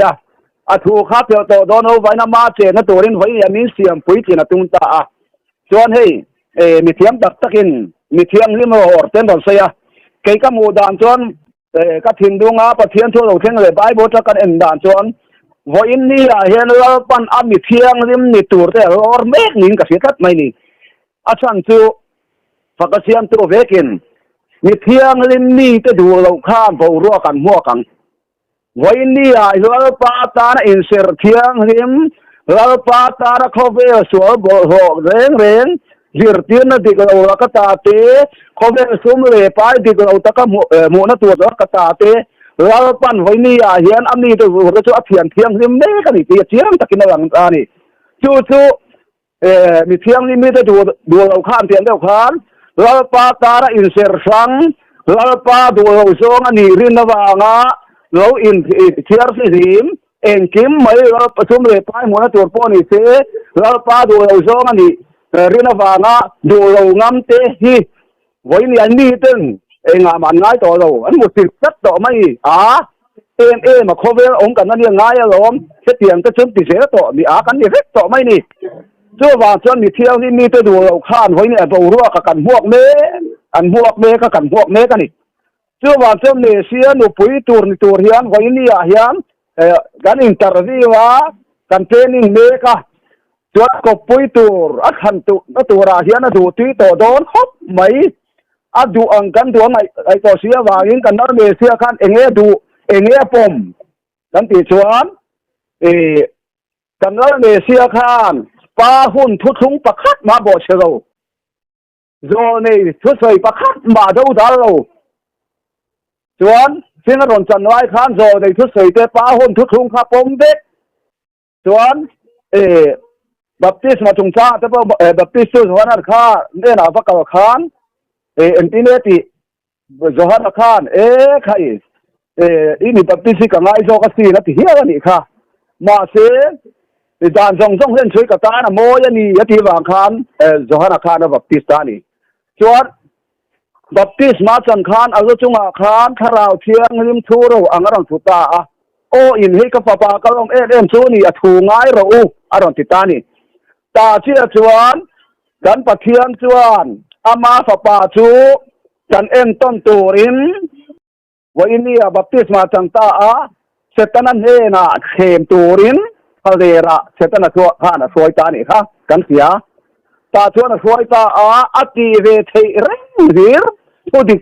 ทูข้าเพียวโตโดนเอาไว้นะมาเจนนะตัวรินไว้ยังมีเสียมปุ๋ยจีนตุงตาจวนให้มีเทียมตักตะกินมีเทียมลิมโหดเต้นดอกเสียเกี่ยกับหมู่ด่านจวน ก็ทิ้งดวงปะเทียนทั่วโลกเท่งเลยไบเบิลกันเอ็นด่านจวนว่าอินนี่เห็นเราปันอามิเทียงริมนี่ตัวแต่เราเมฆนินกับเสียทัดไม่นี่อาจารย์จูฟักเสียมตัวเวกินมีเทียงริมนี่จะดูเราข้ามผู้รัวกันมั่วกันว่าอินนี่เราปาตาอินเสร์เทียงริมเราปาตาเขาเวสวบโหเร่งยืดเตียนดิกเราก็ตาเตะเขาเวสมเลยไปดิกเราตะก็มัวนั่ตัวเราก็ตาเตะเราปั้นไว้นี่เห็นอันนี้ตัวเราจะเทียนริมนี่กันนี่เทียงตะกินหลังอันนี้จู่มีเทียงริมนี่จะดูเราข้ามเทียนเดียวกันเราปาตาอินเสร์สังเราปาดูเราส่งอันนี้รินนวางะเราอินเทียร์สิริมเองคิมไม่เราประชุมเลยไปมัวนั่ตัวป้อนนี่เสเราปาดูเราส่งอันนี้รินวางะดูเรางามเตฮีไว้นี่อันนี้ตึงงามันง่ายต่อเราอันหมดสิสักต่อไม่มาโคเวลองกันนั่นยังง่ายอะล้มเสียเตียงจะชนติเสียต่อมีกันนี่เล็กต่อไม่นี่ชั่วว่าจนมีเที่ยวนี่มีตัวดูเราข้านไว้เนี่ยตัวรัวกันพวกเมอันพวกเมก็กันพวกเมกันนี่ชั่วว่าจนเสียหนูปุ๋ยตัวนี่ตัวเฮียนไว้นี่เฮียนกันอินเตอร์วีว่ากันเทรนนิ่งเมก็ตัวก็ปุ๋ยตัวขันตัวราเฮียนดูที่ตัวโดนฮบไม่ดูอังกันตัวไอ้ตัวเสียว่ายิงกันนั่นเมเสียขันดูปมกันติชวนกันนั่นเมเสียขันป้าหุ่นทุกประคัดมาบอกเชลโจนี่ทุกใส่ประคัดมาดูดาเราชวนสิ่งนั้นจันไว้ขันโจนี่ทุกใส่แต่ป้าหุ่นทุกข้าปมเด็กชวนบัพติสมาจงชาแต่ว่าบัพติสส่วนนั้นข้าเนี่ยนะพระกาวขันอันที่เนี่ยที่โจฮันขันใครอินี่บัพติสกับนายโจกัสซีนะที่เฮียกันนี่ค่ะมาเสียจานส่งเล่นช่วยกับตานะโมยันนี่ยติวางขันโจฮันขันบัพติสตานี่ชวนบัพติสมาจันขันอายุจุงอาขันทาราวเทียงริมทูเราอังรังสุตาโออินให้กับป้าก็ลงซูนี่ถูง่ายเราอารมณ์ติดตานี่ตาเชี่ยชวนกันปะเทียนชวนอามาป้าจูกันต้นตูรินว่าอินนี่บัพติสมาจันตาเสตนันเฮนะเข้มตูรินเขาเรียระเสตนันชัวข้านะสวยตานี่ค่ะกันเสียตาชัวนะสวยตาอติเวทีเร่งหิรผู้ดิ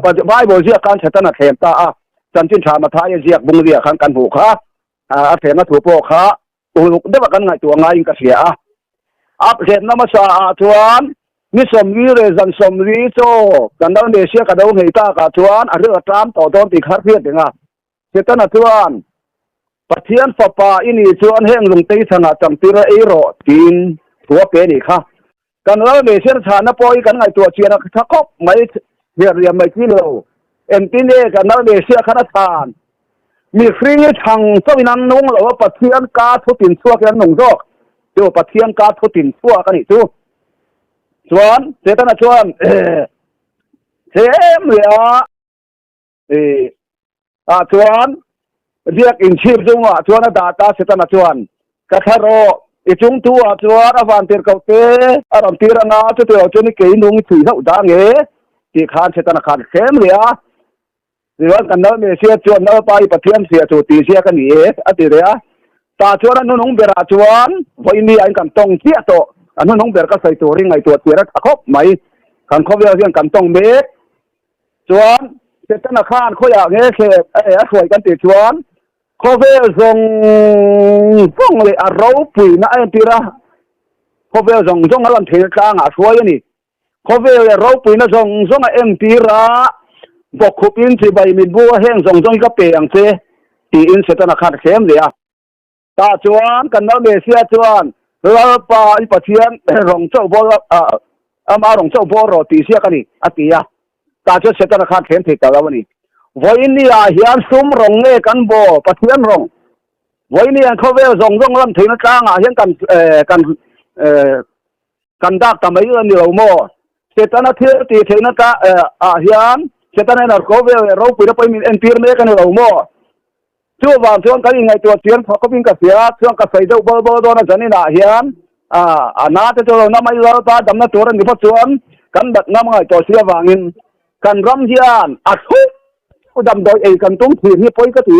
ปัจจุบันบอกเสียการเสตนันเข้มตาจันจินชามาท้ายเสียบุงเรียขันกันบุกค่ะเสนาถูกโปค่ะอุกได้ว่ากันไงตัวไงก็เสียเสนามาสาชวนมิสมวีเรจันสมวีโจกันดาวเนเชียกันดาวเฮต้ากับชวนเรื่องตามต่อต้นติดขัดเพียดยังเสตนันชวนปะเทียนฝาป่าอินี่ชวนแห้งลงตีสนาจำตีระโรจีนตัวเป็นอีกค่ะกันดาวเนเชียชาณปอยกันไงตัวเชียนทักก็ไม่เรียไม่กี่โลที่นี่กันนั่นเดียเสียขนาดทานมีฟรีทางเจ้าวินันนุ่งหรือว่าปะเทียนกาทุตินชั่วกันนุ่งจอกเจ้าปะเทียนกาทุตินชั่วกันนี่จูชวนเจตนาชวนเสียเหลือชวนเรียกอินชีพจุงว่าชวนดาตาเจตนาชวนกระทะโรอีจุงตัวชวนอวันเติร์เกาเตอารมณ์ตีระนาจุดเดียวจุนี่เกี่ยนุ่งสีเท่าดังที่ขานเจตนาขานเข้มเหลือหรือว่ากันนั่นเสียชวนนั่นไปปะเทียนเสียจุตีเสียกันนี่อติเรียตาชวนนั่นนุ่งเบราชวนวันนี้อันกันตรงเสียโตอันนั้นนุ่งเบรก็ใส่ตัวริงไงตัวเสียรักครบไหมขันเขาเรียกเรื่องกันตรงเบรชวนเจตนาขานเขาอยากเงี้ยเสียสวยกันติดชวนเขาเรียกส่งเลยเราปุ๋ยนะไอ้ตีระเขาเรียกส่งอะไรเทียนกลางสวยนี่เขาเรียกเราปุ๋ยนะส่งไอ้ตีระบอกขุบอินที่ใบมินบัวแห้งส่งก็เปลี่ยนเสียอีอินเสตนาคารเข้มเลยตาชวนกันนั่นเดียเสียชวนเราป่าอีปะเทียนหลงเจ้าบัวมาหลงเจ้าบัวรอตีเสียกันนี่อติยาตาชวนเสตนาคารเข้มผิดแต่ละวันนี้วันนี้เฮียนซุ่มหลงเงกันบัวปะเทียนหลงวันนี้เขาเวลส่งลำถึงกลางเฮียนกันดักทำไมเรื่องนี้เราโม่เสตนาเทียตีเทนกะเฮียนเสตนาเขาเวลเราไปแล้วไปมีพีร์เมกันเราโม่ช่วงวันช่วงกันยังไงตัวเทียนเขาก็วิ่งกับเสียช่วงกับใส่เจ้าเบอร์โดนจันนี่นะเฮียนน่าจะตัวเราน้ำไม่เราตาดำน้ำตัวนั้นอยู่พัดชวนกันแบบน้ำไงตัวเสียวางินกันรำเฮียนทุก ดำดอยกันตุ้มถีนี่ปอยก็ตี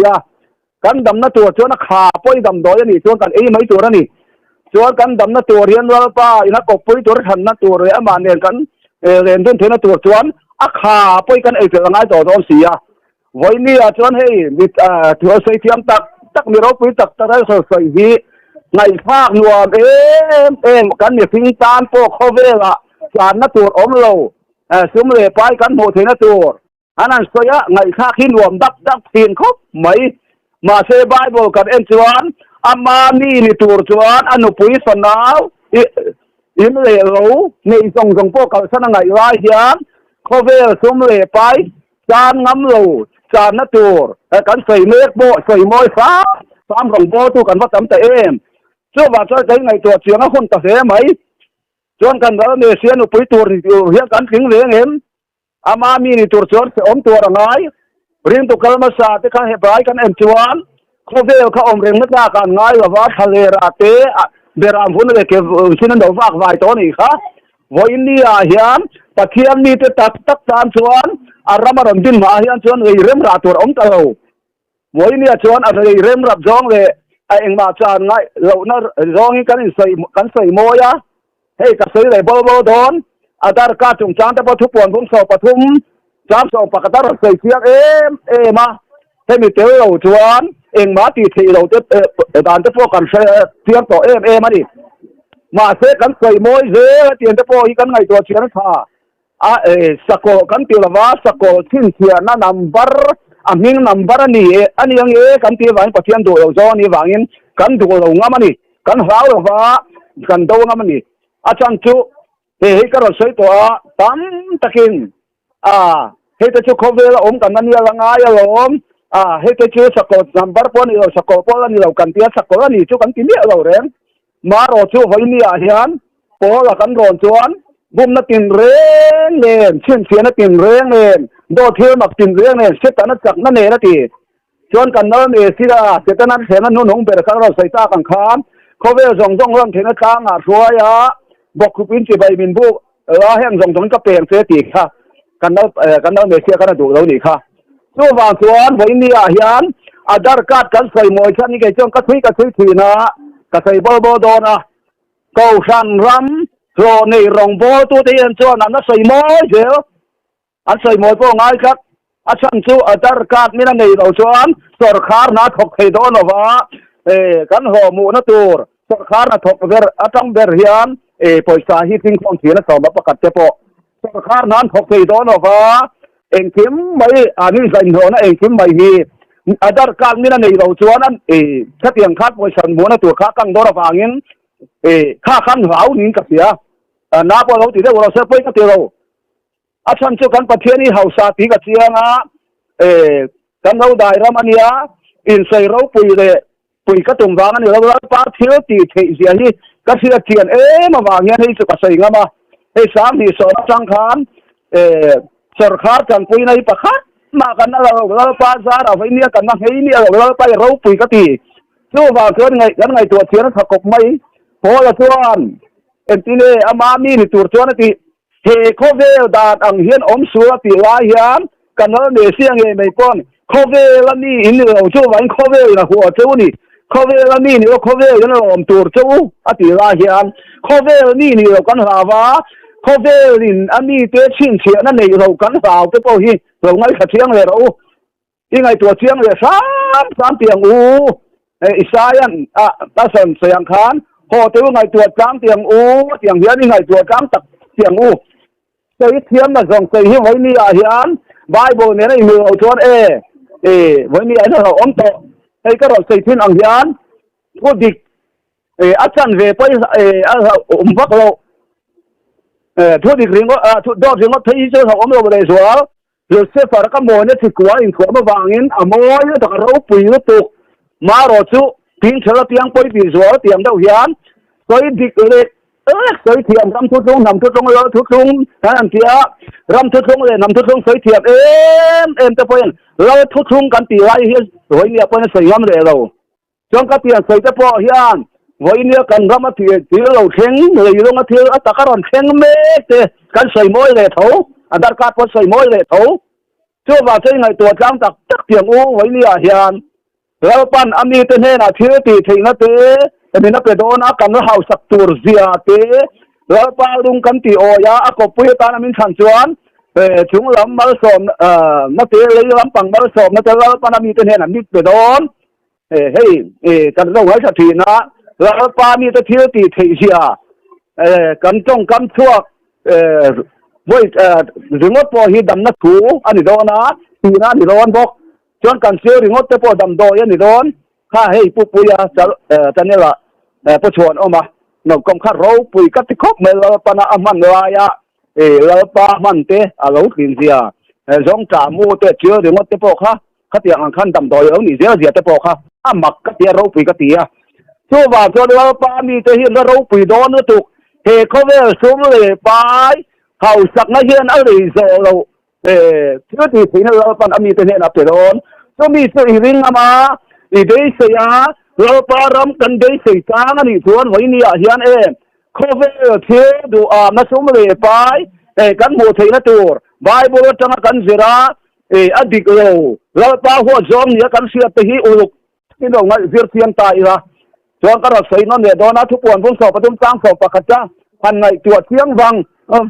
กันดำนะตัวจวนขาปอยดำดอยนี่จวนกันไม่ตัวนี่จวนกันดำนะตัวเรียนว่าป้าอีนักกบปอยตัวทันนะตัวเรียนมาเนี่ยกันเรียนเท่นะตัวจวนขาปอยกันจะง่ายต่อตัวเสียวันนี้จวนให้มีถือใส่เทียมตักมีรถปอยตักได้ใส่หีในภาครวมกันเนี่ยทิ้งตานพวกเขาเวลาจานนะตัวโลสมเลยไปกันโหเทนะตัวอันนั้นสยะไงค่าขี้รวมดักทีนครบไหมมาเซบายบอกกันจวนอามานี่นี่ตัวจวนอนุปุยสนาวอิมเลวนี่ส่งพวกเขาสนังไงไรเฮียนเขาเวลสมเลยไปจานน้ำโลจานนะตัวกันใส่เมฆโบใส่มอยฟ้าสามของโบตัวกันว่าจำแต่เชื่อว่าจะใช้ไงตัวเชียงคนตัดเสียไหมจวนกันแล้วเนี่ยเสียนุปุยตัวอยู่เฮียกันถึงเลี้ยงเห็นอามามีนี่ตัวจวนอมตัวอะไรเรียนตุกลมาศาสตร์ที่เขาให้ปลายกันจวนเขาเวลเขาอมเรียนนักการง่ายว่าทะเลราเตะเบรามพุ่นเลยเก็บชิ้นนั้นดอกไม้ตัวนี้ค่ะวันนี้เฮียนตะเคียนมีแต่ตักตามจวนอารามารมดินมาเฮียนจวนเริ่มราตัวอมตะเราวันนี้จวนอะไรเริ่มรับจองเลยไอ้เองมาจานง่ายเราน่าร้องให้กันใส่โมยให้กับใส่เลยโบโดนอาดาร์กาจุงจานแต่พอทุกปวนพุ่งสอบปทุมจามสอบปากตาใส่เสียงมาให้มีเต๋อเราจวนเองมาตีทีเราจะด่านจะพวกกันเสียงต่อมาดิมาเสกันใส่โมยเสียเตียนจะพวกอีกันไงตัวเชียนท่าสกอกันตีละว่าสกอทิ้งเสียนั่นนัมเบอร์มิงนัมเบอร์นี่อันนี้ยังกันตีวันปะเทียนตัวเราจอนี่วางเงินกันตัวเราง่ามันนี่กันหาวเราว่ากันโดง่ามันนี่อาจารย์จูเฮ้ยก็เราใช้ตัวตั้มตะกินเฮ้ยแต่จูเขาเวลากันนั่นนี่ละง่ายเราเฮ้ยแต่จูสกอนัมเบอร์ปนี่เราสกอปอนี่เรากันตีสกอนี่จูกันตีเนี่ยเราเร่งมาเราจูไว้นี่อาเฮียนพอเรากันร้อนจวนบุ้มนักกินเร่งเล่นเช่นเสียนักกินเร่งเล่นโดดเที่ยวนักกินเร่งเล่นเสร็จแต่นักจักนั่นเองนะทีจวนกันนั่นเองสิละเสร็จแต่นั้นเห็นนั้นนุ่งเปิดข้างเราใส่ตาข้างข้ามเขาเวลส่งเรื่องเห็นข้างช่วยบอกคุณปินจีใบมินบุแห้งส่งก็เปลี่ยนเสียตีค่ะกันนั่นเมเสียกันดูเราหนีค่ะช่วงวางส่วนวันนี้อาเฮียนอาดาร์กัดกันใส่หมวยชั้นนี้แกจ้องกระทุยทีนะกระใส่โบโดนะเกาชันรำโรนี่รองโบตัวเตียนส่วนนั้นใส่หมวยเดียวอันใส่หมวยพวกง่ายครับอาชันสู้อาดาร์กัดนี่นั่นในเราส่วนสรคาร์นัดถกให้โดนว่ากันหัวมูนัตัวสรคาร์นัดถกเบอร์ตั้งเบอร์เฮียนปอยสาหิทิ้งของเสียนะสอบประกาศเจ้าปอสรคาร์นั้นถกให้โดนว่าเองคิมไม่อันนี้ใส่หัวนะเองคิมไม่ฮีอาดาร์การนี่นั่นในเราชวนนั้นถ้าเตียงคาดปอยสันมูนัตัวข้ากังโดนฟังเงินข้าขันเหาหนิงกับเสียน้าพอเราติดได้เราเสียไปก็เตียวเราอาชันช่วยกันประเทศนี้เฮาซาติกับเสียนะกันเราได้รามันยาอินใส่เราปุยกระตุ้งวางนี่เราปาเที่ยวตีเทียนี่ก็เสียเทียนมาวางเงี้ยให้สุขใส่งามาให้สามที่สองจังคานสรคาร์กันปุยในปะคัดมากันนั่นเราปาซาเราไปเนี่ยกันนั่งให้เนี่ยเราไปเราปุยกติสู้ว่าเกินไงตัวเทียนถักกบไม่พอละส่วนทีนี้อามามีนี่ตัวส่วนที่เฮโคเวลดาอังเฮียนอมสัวตีลายเฮียนกันนั่นเนี่ยเสียงไม่ป้อนโคเวลนี่อินเราช่วยวันโคเวลนะหัวเจ้านี่โคเวลนี่เราโคเวลยันเราอมตัวเจ้าตีลายเฮียนโคเวลนี่เรากันหาว่าโคเวลินอันนี้เตชินเชียนั่นเองเรากันสาวเตปฮีเราไม่ขัดเชียงเลยเรายังไงตัวเชียงเลยสามเตียงอิสายันตาสันเสียงคานพอเตว่าไงตัวจ้างเตียงเตียงเฮียนี่ไงตัวจ้างตักเตียงใส่เทียมมาส่งใส่ให้ไว้นี่อาเฮียนไบเบิลเนี่ยในมือเอาชวนไว้นี่ไอ้เราอมโตไอ้ก็เราใส่ทิ้งอังเฮียนพูดดิอาจารย์เวไปพักเราทุกดิกริงก็ทุกดอกริงก็ที่เจ้าของเราเลยสัวเราเสียฝากกับโมเนี่ยที่กว่าอินขวบมาวางเงินโมเนี่ยแต่เราปุ๋ยตุกมารอชูพิงเชลเตียงไปปีสัวเตียงเดาเฮียนใส่ดิกเลยใส่เทียมรำทุกทรงนำทุกทรงเราทุกทรงนั่นเทียรำทุกทรงเลยนำทุกทรงใส่เทียมจะเป็นเราทุกทรงกันตีไรเฮียสวยเนี่ยเป็นใส่ยำเลยเราจงกระเตียใส่จะพอเฮียนวันนี้กันรำมาที่เราเข่งเลยลงมาที่ตะการอนเข่งเมฆกันใส่มวยเลยเถาอันดับการพอใส่มวยเลยเถา ชั่วว่าใช่ไงตัวจ้างตักตักเตียงไว้เนี่ยเฮียนแล้วปั้นอันนี้เป็นเฮน่ะเชื่อตีถึงนะเต้แต่นี่นักเดนกันเฮาสักตัวเสียเต้แล้วป้าลุงกันตีโอยาก็ปุยตานามินขันจวนถึงลำมาสมนักเตะเลยลำปังมาสมนักเตะแล้วป้านามีเป็นเฮน่ะมีเดนเฮ้ยกันต้องไว้สักทีนะแล้วป้ามีแต่เชื่อตีถึงเสียกันจ้องกันชั่วบ่ถึงว่าพอฮีดำนักถูอันนี้โดนนะทีนะนี่โดนบอกจนกันเสียถึงว่าจะพอดำโดยันนี่โดนข้าให้ปุ๊ปุยจะนี่ละประชวนออกมาหนุ่มกองข้าเราปุยกัดที่คบเมื่อปนามันลายะเราปามันเตะเรากินเสียสองจามูเตะเชื่อถึงว่าจะพอข้าขัดเตียงขันดำโดยเอาหนีเสียจะพอข้าหมักกัดเตียเราปุยกัดเตียชั่วว่าจนเราปามีจะเห็นเราปุยโดนนะตุกเฮเขาเวลซุ่มเลยไปเขาสักนักเรียนอะไรโซเราเชื่อที่สิ่งเราปันมีแต่เนี่ยนะเปโดนก็มีสิ่งวิ่งมาอีเดียเสียเราปารำกันเดียเสียจางนี่ส่วนไว้เนี่ยเฮียนเขาเวลเที่ยวดูมาซุ่มเลยไปกันหมดที่นั่นตัวไบเบิลจังกันเสียอดีตเราปาหัวจอมเนี่ยกันเสียที่อุลุกที่เราไงเสียเทียนตายละส่วนกันเราใส่นั่นเนี่ยโดนนะทุกวันพุ่งสอบประตูจ้างสอบปากกาจ้าพันไงตัวเที่ยงวัง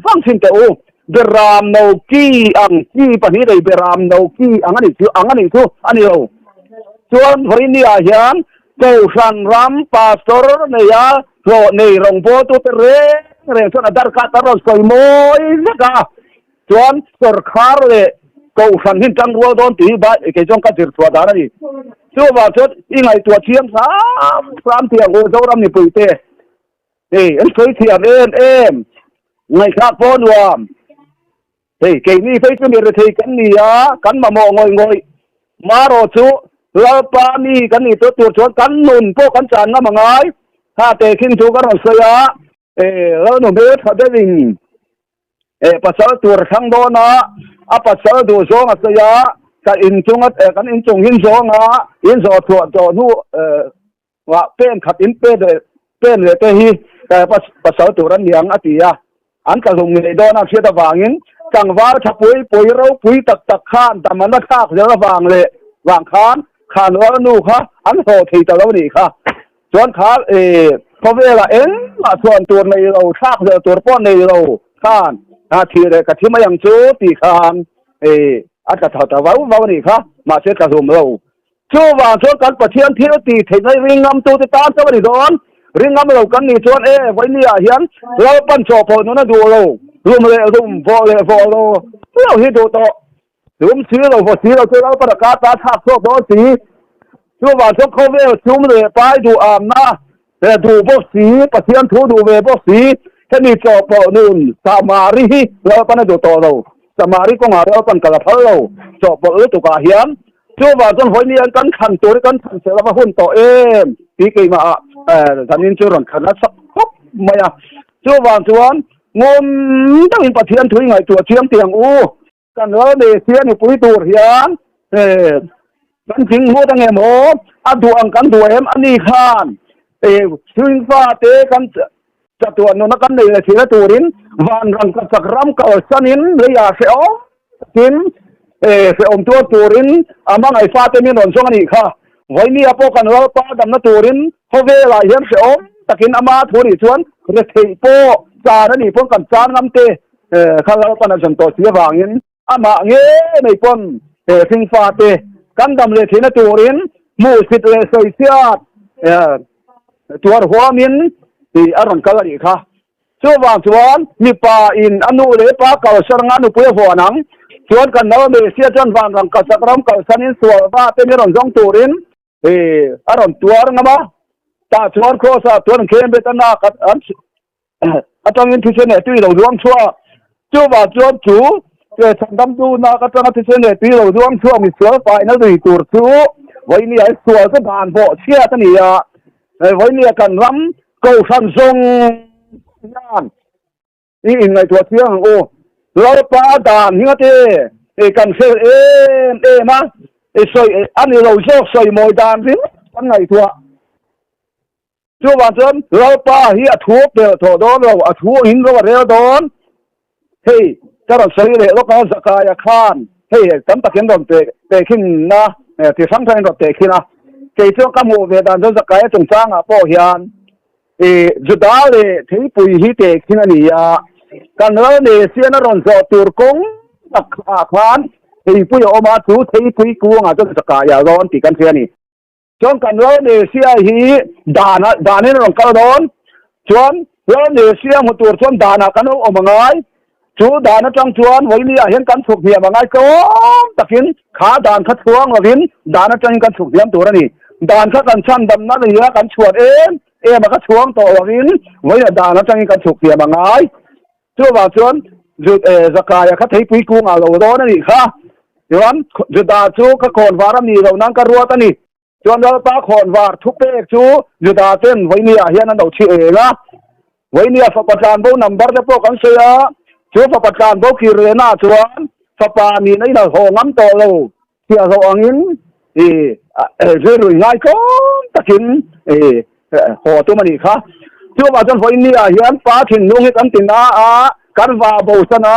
ฟังสิ่งแต่โอ้เบรามโนกี้อังกี้ปนิเลยเบรามโนกี้อังอันนี้คืออังอันนี้คืออันนี้เราส่วนฟรินีอาเฮียนเจ้าชันรัมปาสตอร์เนี่ยโรในโรงโพตุเตเร่ส่วนดาร์กัตเราสวยมวยนะคะส่วนสุรคาร์เลยเจ้าชันหินจังรัวโดนตีบ้าเกี่ยงกับจิตตัวดาร์นี่ส่วนว่าส่วนยังไงตัวเชียงสามเที่ยงโอ้เจ้ารำนี่ปุยเต้อันเคยเที่ยงไงครับพ่อหนุ่มเฮ้ยเก่งนี่ไปจะมีอะไรกันนี่กันมามองงอยมารอชูเราปามีกันนี่ตัวชวนกันนุ่นพวกกันจานน้ำมังไงถ้าเตะขึ้นชูกันเราเสียแล้วหนุ่มเบสเขาได้วิ่งภาษาตัวทั้งโดนะภาษาตัวโซ่เสียกันอินจงกันอินจงหินโซ่อินโซ่ตัวนู้ว่าเป็นขัดอินเป็นเลยแต่ฮีแต่ภาษาตัวนั้นยังอติยาอันกระทรวงในโดนเสียตะวางยิงจังว่าถ้าปุยเราปุยตักข้านแต่มันไม่ข้าเสียตะวางเลยวางข้านว่านู่ค่ะอันโหทีแต่เรานี่ค่ะส่วนขาพอเวลามาส่วนตัวในเราชากเรือตัวป้อนในเราข้านทีเลยกับที่มาอย่างชูตีข้านอันกระถางว่านี่ค่ะมาเสียกระทรวงเราชูว่าส่วนการประเทียนที่เราตีถึงในวิ่งนำตัวติดตามเจ้าหน้าที่โดนริงงามเรากันนี่ชวนไว้เนี่ยเห็นเราปั้นโชว์พอนั่นดูเรารุมเลยรุมพอเราเราเห็นดูต่อรุมซื้อเราพอซื้อเราซื้อเราประกาศตาทักโซ่พอสีช่วงวันช่วงเขาเวลชุ่มเลยไปดูนะแต่ดูพวกสีประเทียนทูดูเวพวกสีแค่นี้โชว์พอนู่นสามารีเราปั้นดูต่อเราสามารีก็มาเราปั้นกระเพาเราโชว์พอตุกาเห็นช่วงวันช่วงไว้เนี่ยกันขันตัวกันขันเสร็จแล้วมาหุ่นต่อปีกี่มาท่านนี้ช่วยรันขนาดสักครบไหมช่วงวันช่วงงมตั้งอินประเทียนถุยไงตัวเชียงเตียงกันแล้วเดเสียนี่ปุยตัวเฮียนกันจริงหัวตั้งไงหมอดวงกันตัวอันนี้ข้านชิงฟ้าเตกันจะตัวนนกันเลยเสียตัวรินวันรังกันสักรำเก่าสนินเลยอยากเสียกินเสียตัวรินมังไอฟ้าเตมีนนช่วงนี้ค่ะไว้เนี่ยพวกกันเราป้าดำน้ำตัวรินเขาเวลาเห็นเสียตะกินอามาทุริชวนเรทโปจาระนี่พวกกันจานน้ำเตข้าเราปนัดจนตัวเสียบางยินอามาเงี้ยในปนสิงฟ้าเตกันดำเลยที่นตัวรินมูสิตเลยใส่เสียตัวหัวมินที่อารมณ์กันเลยค่ะช่วงวันชวนมีป่าอินอนุเลยป่าเก่าสร้างอนุปุยหัวหนังชวนกันเราเมเสียจนวันรังกัสักรำเก่าสนินสวว่าเป็นเรื่องจงตัวรินอารมณ์ตัวงมาตาชวนโคสตัวนึงเข้มเบตันนาคัดอันตรงนี้ที่เสนอที่เราดวงชั่วจู่ว่าจวนจู่ฉันดำดูนาคัดตรงที่เสนอที่เราดวงชั่วมีเสือไฟนั่นดูตัวจู่ไว้เนี่ยสวยก็ผ่านโบเชี่ยตันนี่ไว้เนี่ยกันรำเก่าสันทรงงานนี่อินในตัวเชี่ยงโอ้เราป้าด่านนี่ก็กันเสียมาสวยอันนี้เราโชคสวยมวยด่านริ้งอันไหนตัวช่วงวันจนเราป้าเฮียทุบเดือดโถโดนเราทุบหินเราเรียวโดนเฮ้ยจะเราใช้เลยเราก็สกายคานเฮ hey tam takin dom te khin na ti sang thain dot te khina ke chu ka mu ve dan zo ka chung chang a po hian juda le thei pui hi te khin ani ya kan ro ne sian ron zo tur kong tak a khan thei pui o ma thu thei pui ku nga zo ka ya ron ti kan siani chon kan ro ne sia hi dana ron ka don chon ro ne sia mu tur chon dana kan o mangai chu dana chang chuan voini a hian kan thuk hia mangai ko takin kha dan kha thuang lovin dana chang kan thuk hiam tur ani dan kha kan chan dam na ria kan chuat ma kha thuang to lovin voina dana chang kan thuk hia mangai chu ba chuan zakaya kha thei pui ku nga lo do na ni kha chuan juda chu ka khon waram ni lo nang ka ruat ani chuan lo pa khon war thuk pe chu juda chen voini a hian an do chi nga voini a fa patan bo number le po kan sia chu fa patan bo ki re na chuan fa pa ni nei na ho ngam to lo sia ho angin je rui ngai ko takin ho tu mani kha chu ba chen voini a hian pa thin lung kan tin na a kan va bo sana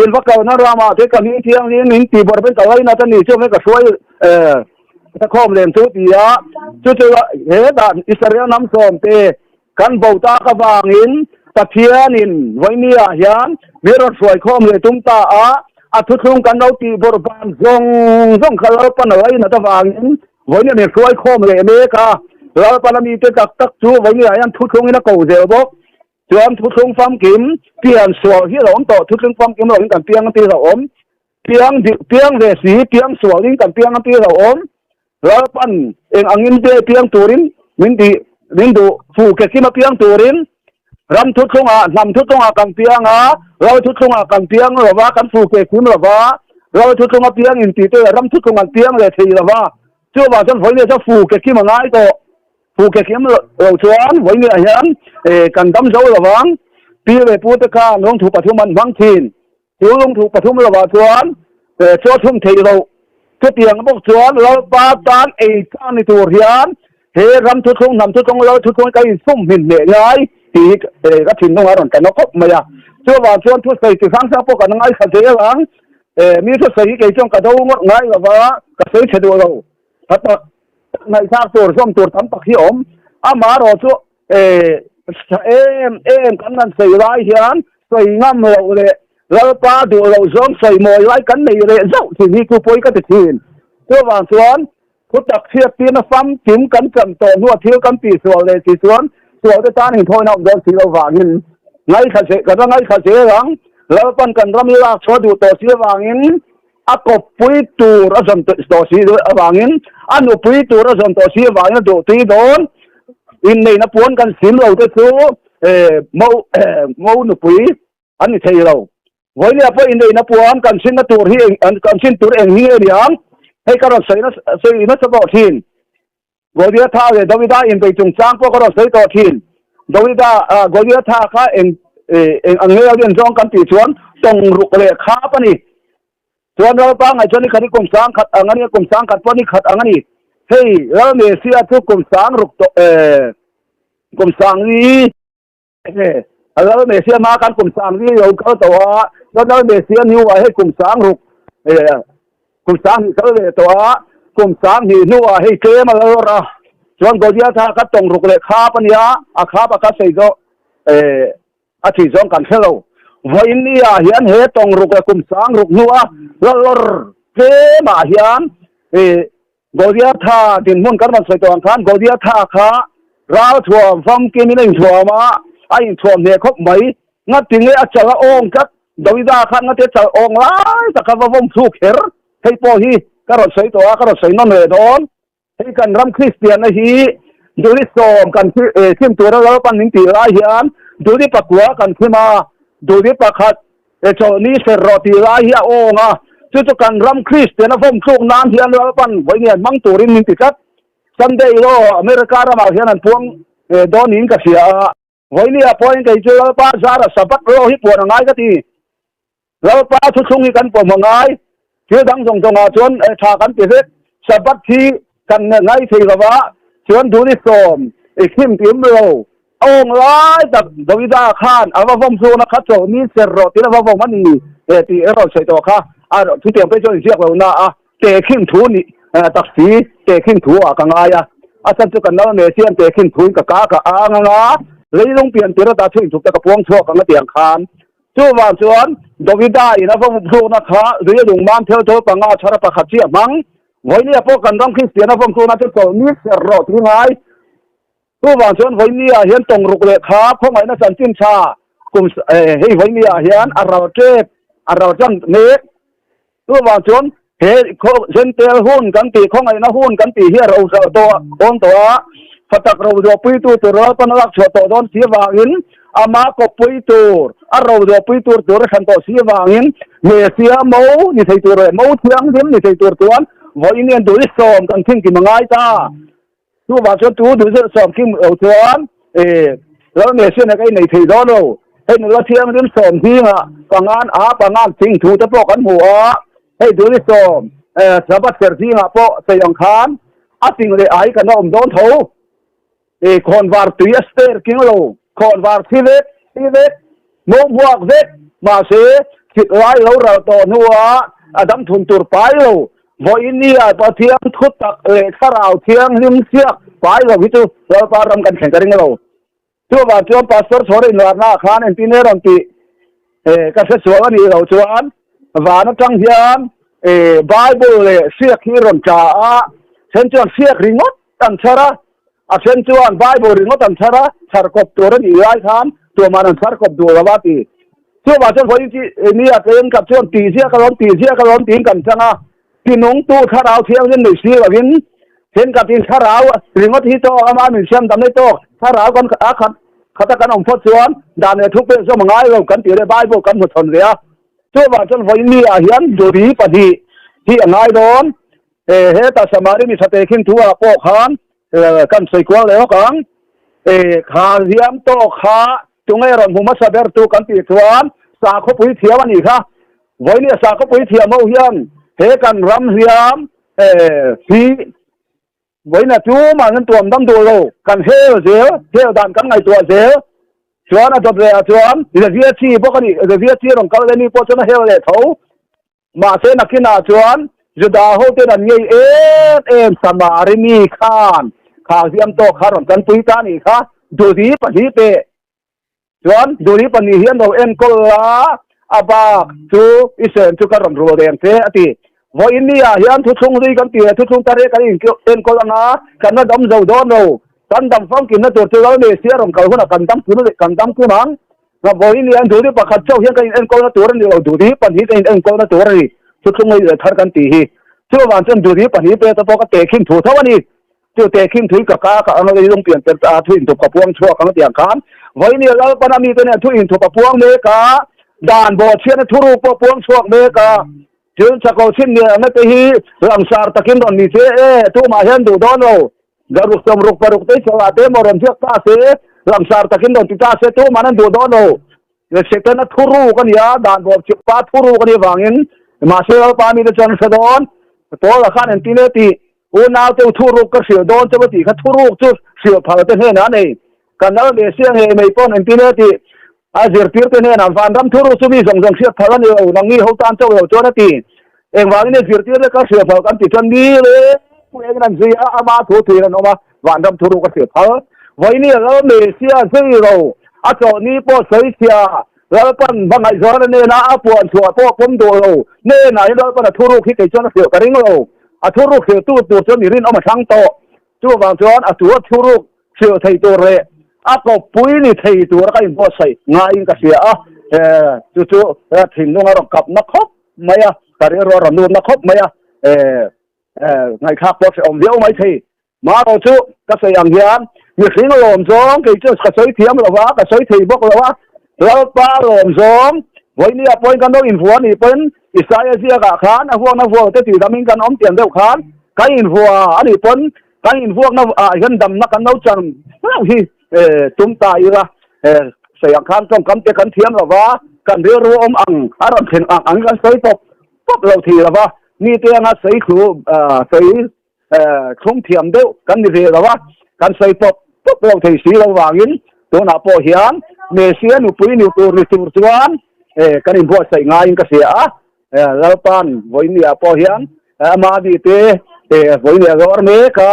il va ka na rama te kan ni thiang ni nin ti bor ben ka lai na ta ni chu me ka suai ta khom len chu ti ya chu he da Israel nam som te kan bo ta ka wangin pathianin voinia hian merot suai khom le tum ta a thu thung kan no ti bor ban zong khala pan lai na ta wangin voinia ne suai khom le me ka la panami te tak chu voinia hian thu thung ina ko ze bo chuan thu thung fam kim pian sual hi lom to thu thung fam kim lo kan piang ti lo om piang ve si piang sual ling kan piang ti lo om la pan eng angin te piang turin min du fu ke ki ma piang turin ram thu thung a nam thu thung a kan piang a lo thu thung a kan piang lo wa kan fu ke kim lo wa lo thu thung a piang in ti te ram thu thung a piang le thei lo wa chu ba chan voi le cha fu ke ki ma ngai to fu ke kim lo chuan voi ni a hian kan dam zo lo wang pi le pu te ka long thu pathum man wang thin chu long thu pathum lo wa chuan cho thum thei lo chu tiang bok chuan lo pa tan kan ni tur hian he ram thu thung nam thu thung lo thu thung kai sum min le ngai ti ka thin nong aron kan ko ma ya chu ba chuan thu sei ti sang sa po kan ngai kha de lang mi thu sei ke chong ka do ngot ngai lo wa ka sei che do lo ta nai sa tur som tur tam pak hi om ama ro chu kan nan sei lai hian sei ngam lo le lo pa du lo zom sei moi lai kan nei le zau ti ni ku poi ka ti thin chu ba chuan ku tak thiat ti na fam tim kan cham to nuwa thil kan pi sual le ti chuan sual te tan hin thoi na om si lo wangin ngai kha se ka ngai kha se lang lo pan kan ram la cho du to si wangin a ko pui tur a jam to si wangin anu pui tur a jam to si wangin do ti don in nei na puan kan sim lo te chu mo nu pui an ni thei lo voi le po in nei na puan kan sin na tur hi kan sin tur eng hi riam hei ka ro sei na sa bo thin godia tha le dawida in pe chung chang po ka ro sei to thin dawida godia tha kha eng angle alian jong kan ti chuan tong ruk le kha pani chuan ro pa ngai choni khani kum sang khat angani kum sang khat pani khat angani hei ra me sia chu kum sang ruk to kum sang ni ala me sia ma kan kum sang ni yo ka to ra me sia ni wa he kum sang ruk kum sang ni ka le to kum sang ni nu wa he ke ma lo ra chuan godia tha ka tong ruk le kha pania a kha pa ka sei zo a thi zong kan hello voini a hian he tong ruk kum sang ruk nuwa lor ke ma hian godia tha tin mun kan man sei to an khan godia tha kha ra thuam fam ke ni nei thuama ai thuam ne khop mai ngat ting le a chala ong kat dawida khan ngate chal ong lai ta ka vom thu kher hei po hi ka ro sei to ka ro sei non le don hei kan ram Christian na hi duri som kan sim tu ra pan ning ti la hian duri pakwa kan khima duri pakhat cho ni ser roti la hi a onga chu kan ram Christian na vom thuk nan hian ra pan voi ngian mang turin ning ti kat Sunday lo America ra ma hian an puang don ning ka sia voi ni a point kai chu pa zara sabat lo hi puan ngai ka ti lo pa thu chung hi kan po mangai chu dang jong jong a chuan tha kan ti he sabat thi kan ngai thei lawa chuan duri som khim tim lo ong lai tak dawida khan awa vom so na kha cho ni ser ro ti la vom mani ti ero sei to kha ทุเตียงไปจนเสียกเรานะเตะขึ้นทูนี่ตักสีเตะขึ้นทูกังไงสันจุกันแล้วเนเซียนเตะขึ้นทูกับกากางงาเลยลงเปลี่ยนเตระตาช่วยถูกตะกระพวงชั่วกันเตียงคานชั่วว่าส่วนดวิดาอีนะพวกพวกนะคะหรือลุงมันเที่ยวโตปังอาชาระประคับเชี่ยมังไว้เนี่ยพวกกันต้องคริสเตียนนะพวกพวกนั้นจะโตมิสรอดที่ไงชั่วว่าส่วนไว้เนี่ยเห็นตรงรุกเลยครับพวกไหนนะสันจินชากลุ่มให้ไว้เนี่ยเห็นอาราเจ็บอาราจังเนกชั่วว่าส่วนเห็นเตลหุ่นกันตีของไอ้นะหุ่นกันตีเฮียเราตัวองตัวฟัตกเราดูปุยตัวตัวเราปนรักชัวตัวโดนเสียวางินอามาก็ปุยตัวเราดูปุยตัวตัวเราขันตัวเสียวางินเมื่อเสียมูนี่ใช่ตัวเลยมูเทียงเทียมนี่ใช่ตัวตัววันนี้ดูดิสอมกันทิ้งกินมังไงจ้าตัวว่าชัวตัวดูดิสอมกินเอาตัวแล้วเมื่อเสียนักไอ้ในที่ร้อนเราให้หนูเทียมดิสอมทิ้งปังงานปังงานทิ้งถูกจะปลอกกันหัวให้ดูดิสอมสบัดเสียทิ้งเพราะเสียงคานสิ่งเลยไอ้กันน้องโดนทูคนวาร์ตีสเตอร์กิงโลคนวาร์ทีเวกมุกวักเวกมาเสียคิดไล่เราตอนหัวดัมทุนตัวไปเราวันนี้พอเที่ยงทุบตักข้าเราเที่ยงหิมเสียไปเราวิจูเราปารำกันแข่งกันเราชั่วว่าจอมปัสสาวะสวยหน้าหน้าขานเอ็นตีเนอร์อันตีก็เสียสวยวันนี้เราจวนวานจังเฮียนไบเบิลเสียขี้รำจ่าเช่นจวนเสียริงดตันชาระเช่นจวนไบเบิลริงดตันชาระสารกบตัวนั้นอีไรทำตัวมันสารกบตัวระบาดที่ชั่วว่าจนพอที่นี่เป็นกับจวนตีเสียกระล้มตีกันจังที่นุ่งตู้ข้าเราเที่ยวเล่นหนึ่งเสียกับวินเห็นกับที่ข้าเราริงดที่โตอามาหนึ่งเชื่อมทำได้โตข้าเรากันขัดกันองค์พระชวนด่านเนี่ยทุกเป็นสมังไงเรากันตีได้ไบเบิลกันหมดทนเลยชั่วว่าจนพอที่นี่เห็นดูดีปฏิที่ง่ายโดนเฮตาสมาริมีสเตคินทัวโปขันกันใส่กวางแล้วกันขาเทียมโตขาตรงไอ้รอนหุมัสเบอร์ตูกันตีทวนสาขบุยเทียวันนี้ค่ะวันนี้สาขบุยเทียมเอาเฮียนเฮกันรำเทียมที่วันนี้จูมันนั่นตัวมันดูโลกันเฮลเสียดันกันไงตัวเสียชวนอันตัวเดียวชวนเดี๋ยวเวียชีพวกนี้เดี๋ยวเวียชีของเขาเลยนี่พวกชวนเฮลเลยเขามาเส้นนักกินอาชวนจุดาโฮเทนันยี่สมาริมีขานข้าเสียมโตขารกันปุยตานี่ค่ะดูดีปฏิเปจวนดูดีปนิเฮียนเรากลาอาบากจูอิเซนจูการรัวเรียงเทอติวันนี้เฮียนทุกช่วงดีกันตีทุกช่วงตาเรกันกลานะกันนั่งดำเจ้าโดนเรากันดำฟังกินนั่นตัวเราเนี่ยเสียรำเขาคนละกันดำคือนังแล้ววันนี้ดูดีปะขัดเจ้าเฮียนกันกลาตัวนี้เราดูดีปนิกันกลาตัวนี้ทุกช่วงเลยทัดกันตีชั่ววันจนดูดีปนิเปตะปกเตะขึ้นถูเท่าวันนี้จู่เตะขึ้นถูกับกากับอะไรต้องเปลี่ยนเป็นทุ่นถูกกับพวงชั่วกันเตียงคันวันนี้เราปนามีตัวเนี่ยทุ่นถูกกับพวงเมกาด่านบ่อเชียนทุรุปพวงชั่วเมกาจึงจะเขาชิ้นเนี่ยไม่ไปฮีหลังสารตะกินตอนนี้เจ้ตัวมาเห็นดูโดนเราจะรุกสมรุกปรุกเตะสวัสดิ์มรณเชือกตาเสหลังสารตะกินตอนติดตาเสตัวมานั้นดูโดนเราเสกนั้นทุรุกันยาด่านบ่อชิปาทุรุกันยาวังอินมาเสียปามีแต่จันทร์สะดอนตัวละขันเอ็นตีเนตีโอ้นาวเจ้าทุรุกก็เสียโดนเจ้าปฏิขัดทุรุกจุดเสียพาเต้นเฮนั่นเองกันแล้วเดี๋ยวเสียงเฮไม่ป้อนเอ็นตีเนตีอาเจียร์ตีเต้นเฮนั่นฟันรำทุรุกสุบิส่งเสียพากันอยู่นังนี้เขาตามเจ้าเจ้านั่นตีเองวันนี้เจียร์ตีเลยก็เสียพากันติดจนดีเลยเองนั่นเสียอามาทุทีนั่นออกมาวันรำทุรุกก็เสียพาวันนี้เราเเสียเสียเราอาจารย์นี้ป้อนเสียแล้วปั้นบางไอ้สอนเนี่ยนะปวดชัวพวกผมดูเราเนี่ยไหนเราปั้นทุรุกที่เกิดจนเสียกระดิ่งเราทุรุกเสียตู้ตัวจนมีรินเอามาทั้งโตจู่บางส่วนตัวทุรุกเสียไทยตัวเร่ก็ปุ้ยนี่ไทยตัวแล้วก็อินพอใส่ง่ายก็เสียจู่ถึงตรงนั้นกับนักขบไม่การเรียนรู้นูนนักขบไม่ไงข้าพเจ้าองค์เดียวไม่ใช่มาเราจู่ก็เสียอย่างเดียวมีสิ่งหลอมซ้องกี่จุดก็ใช้เทียมหรือว่าก็ใช้ไทยบอกหรือว่าแล้วป้าหลอมซ้องวันนี้พอยกันต้องอินฟัวนี่เป็นอิสราเอลเสียกับขานพวกนักพวกที่ตีดำมิงกันอ้อมเตียนเดียวขานกันอินฟัวอันนี้เป็นกันอินฟัวนักกันดำนักกันเอาจังแล้วที่ตุ้มตายละเสียขานต้องกำเตะกันเทียมหรือว่ากันเรียรู้อมอังอารมณ์เข็นอังกันใส่ปบเราทีหรือว่านี่เตียงใส่ครูใส่ทุ่งเทียมเดียวกันนี่เรียหรือว่ากันใส่ปบเราทีสีเราวางินตัวหน้าโปเฮียนเมเซียนุปุยนุตัวริสุรจวนกันอินพวกใส่ง่ายก็เสีย lal pan voinia po hian ma di te voinia gor me ka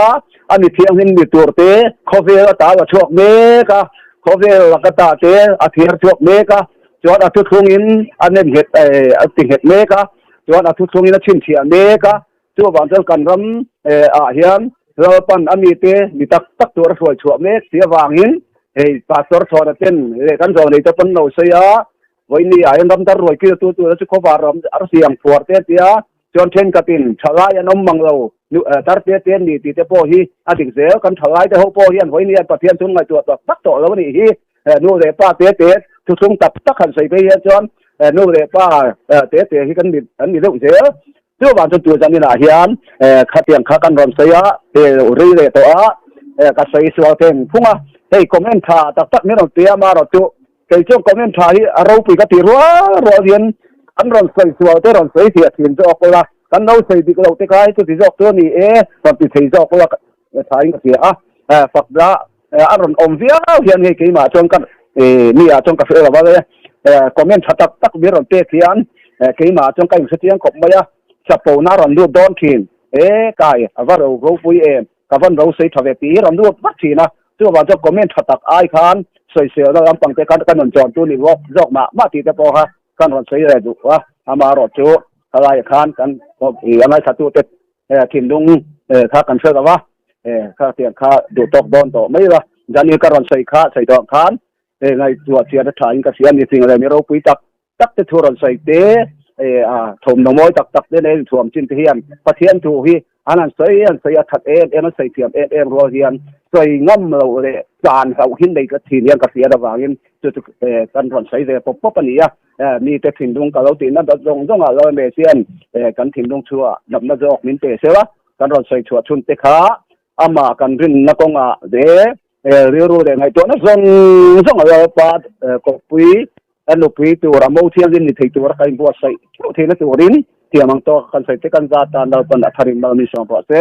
ani thiang hin mi turte khovel ta la chok me ka khovel la ka ta te a thiar chok me ka chot a thu thungin anen het a ti het me ka chot a thu thungin a chin thia me ka chu ban chal kan ram a hian lal pan ami te mi tak tak tur roi chok me sia wangin pastor chona ten kan zo nei ta pan no sia voinia ai ram tar roi ki tu chu khobaram ar siang forte tia chon then katin thalai anom manglo tar te ni ti te po hi ading zel kan thalai te ho po hian voinia pathian chung ngai tu tak to lo ni hi nu le pa te thu chung tak tak han sei be hi chon nu le pa te hi kan mi an ni lo zel chu ban chu tu jan ni na hian kha tiang kha kan ron sia te ri le to a ka sei sual ten phunga hei comment tha tak tak ni ron tia ma ro tu ke chu comment tha hi aro pi ka ti ro hian an ron sei sual te ron sei thia thin jo ko la kan no sei di ko te kai tu ti jok tu ni kon ti sei jok ko la thai ka sia fak da an ron om via hian nge ke ma chong kan ni a chong ka fe la ba le comment tha tak tak mi ron te khian ke ma chong kai se tiang kop ma ya chapo na ron lu don thin kai avaro go pui ka van ro sei thave pi ron lu pat thina chu ba jo comment tha tak ai khan sei se la lam pang te kan non jon tu ni wok jok ma ti te po ha kan ron sei le du wa ama ro chu kalai khan kan anai satu te thim dung kha kan se la wa kha tiang kha du tok don to mai la jani ka ron sei kha sei dong khan ngai tu tia da thain ka sian ni sing le mi ro pui tak tak te thu ron sei te thom no moi tak tak te ne thuam chin te hian pathian tu hi anan sei an sei that en sei thiam ro hian sei ngam lo le chan hau hin dei ka thin hian ka sia da wangin chu kan ron sei le pop pop ani mi te thin dung ka lo tin na da jong jong a lo me sian kan thin dung chua nap na jok min te sewa kan ron sei chua chun te kha ama kan rin na konga de ri ru de ngai to na jong jong a pa ko pui anu pui tu ra mo thiang din ni thei tu ra kai bo sai chu the na tu rin tiamang to kan sai te kan za ta na pan atharin ma ni song pa se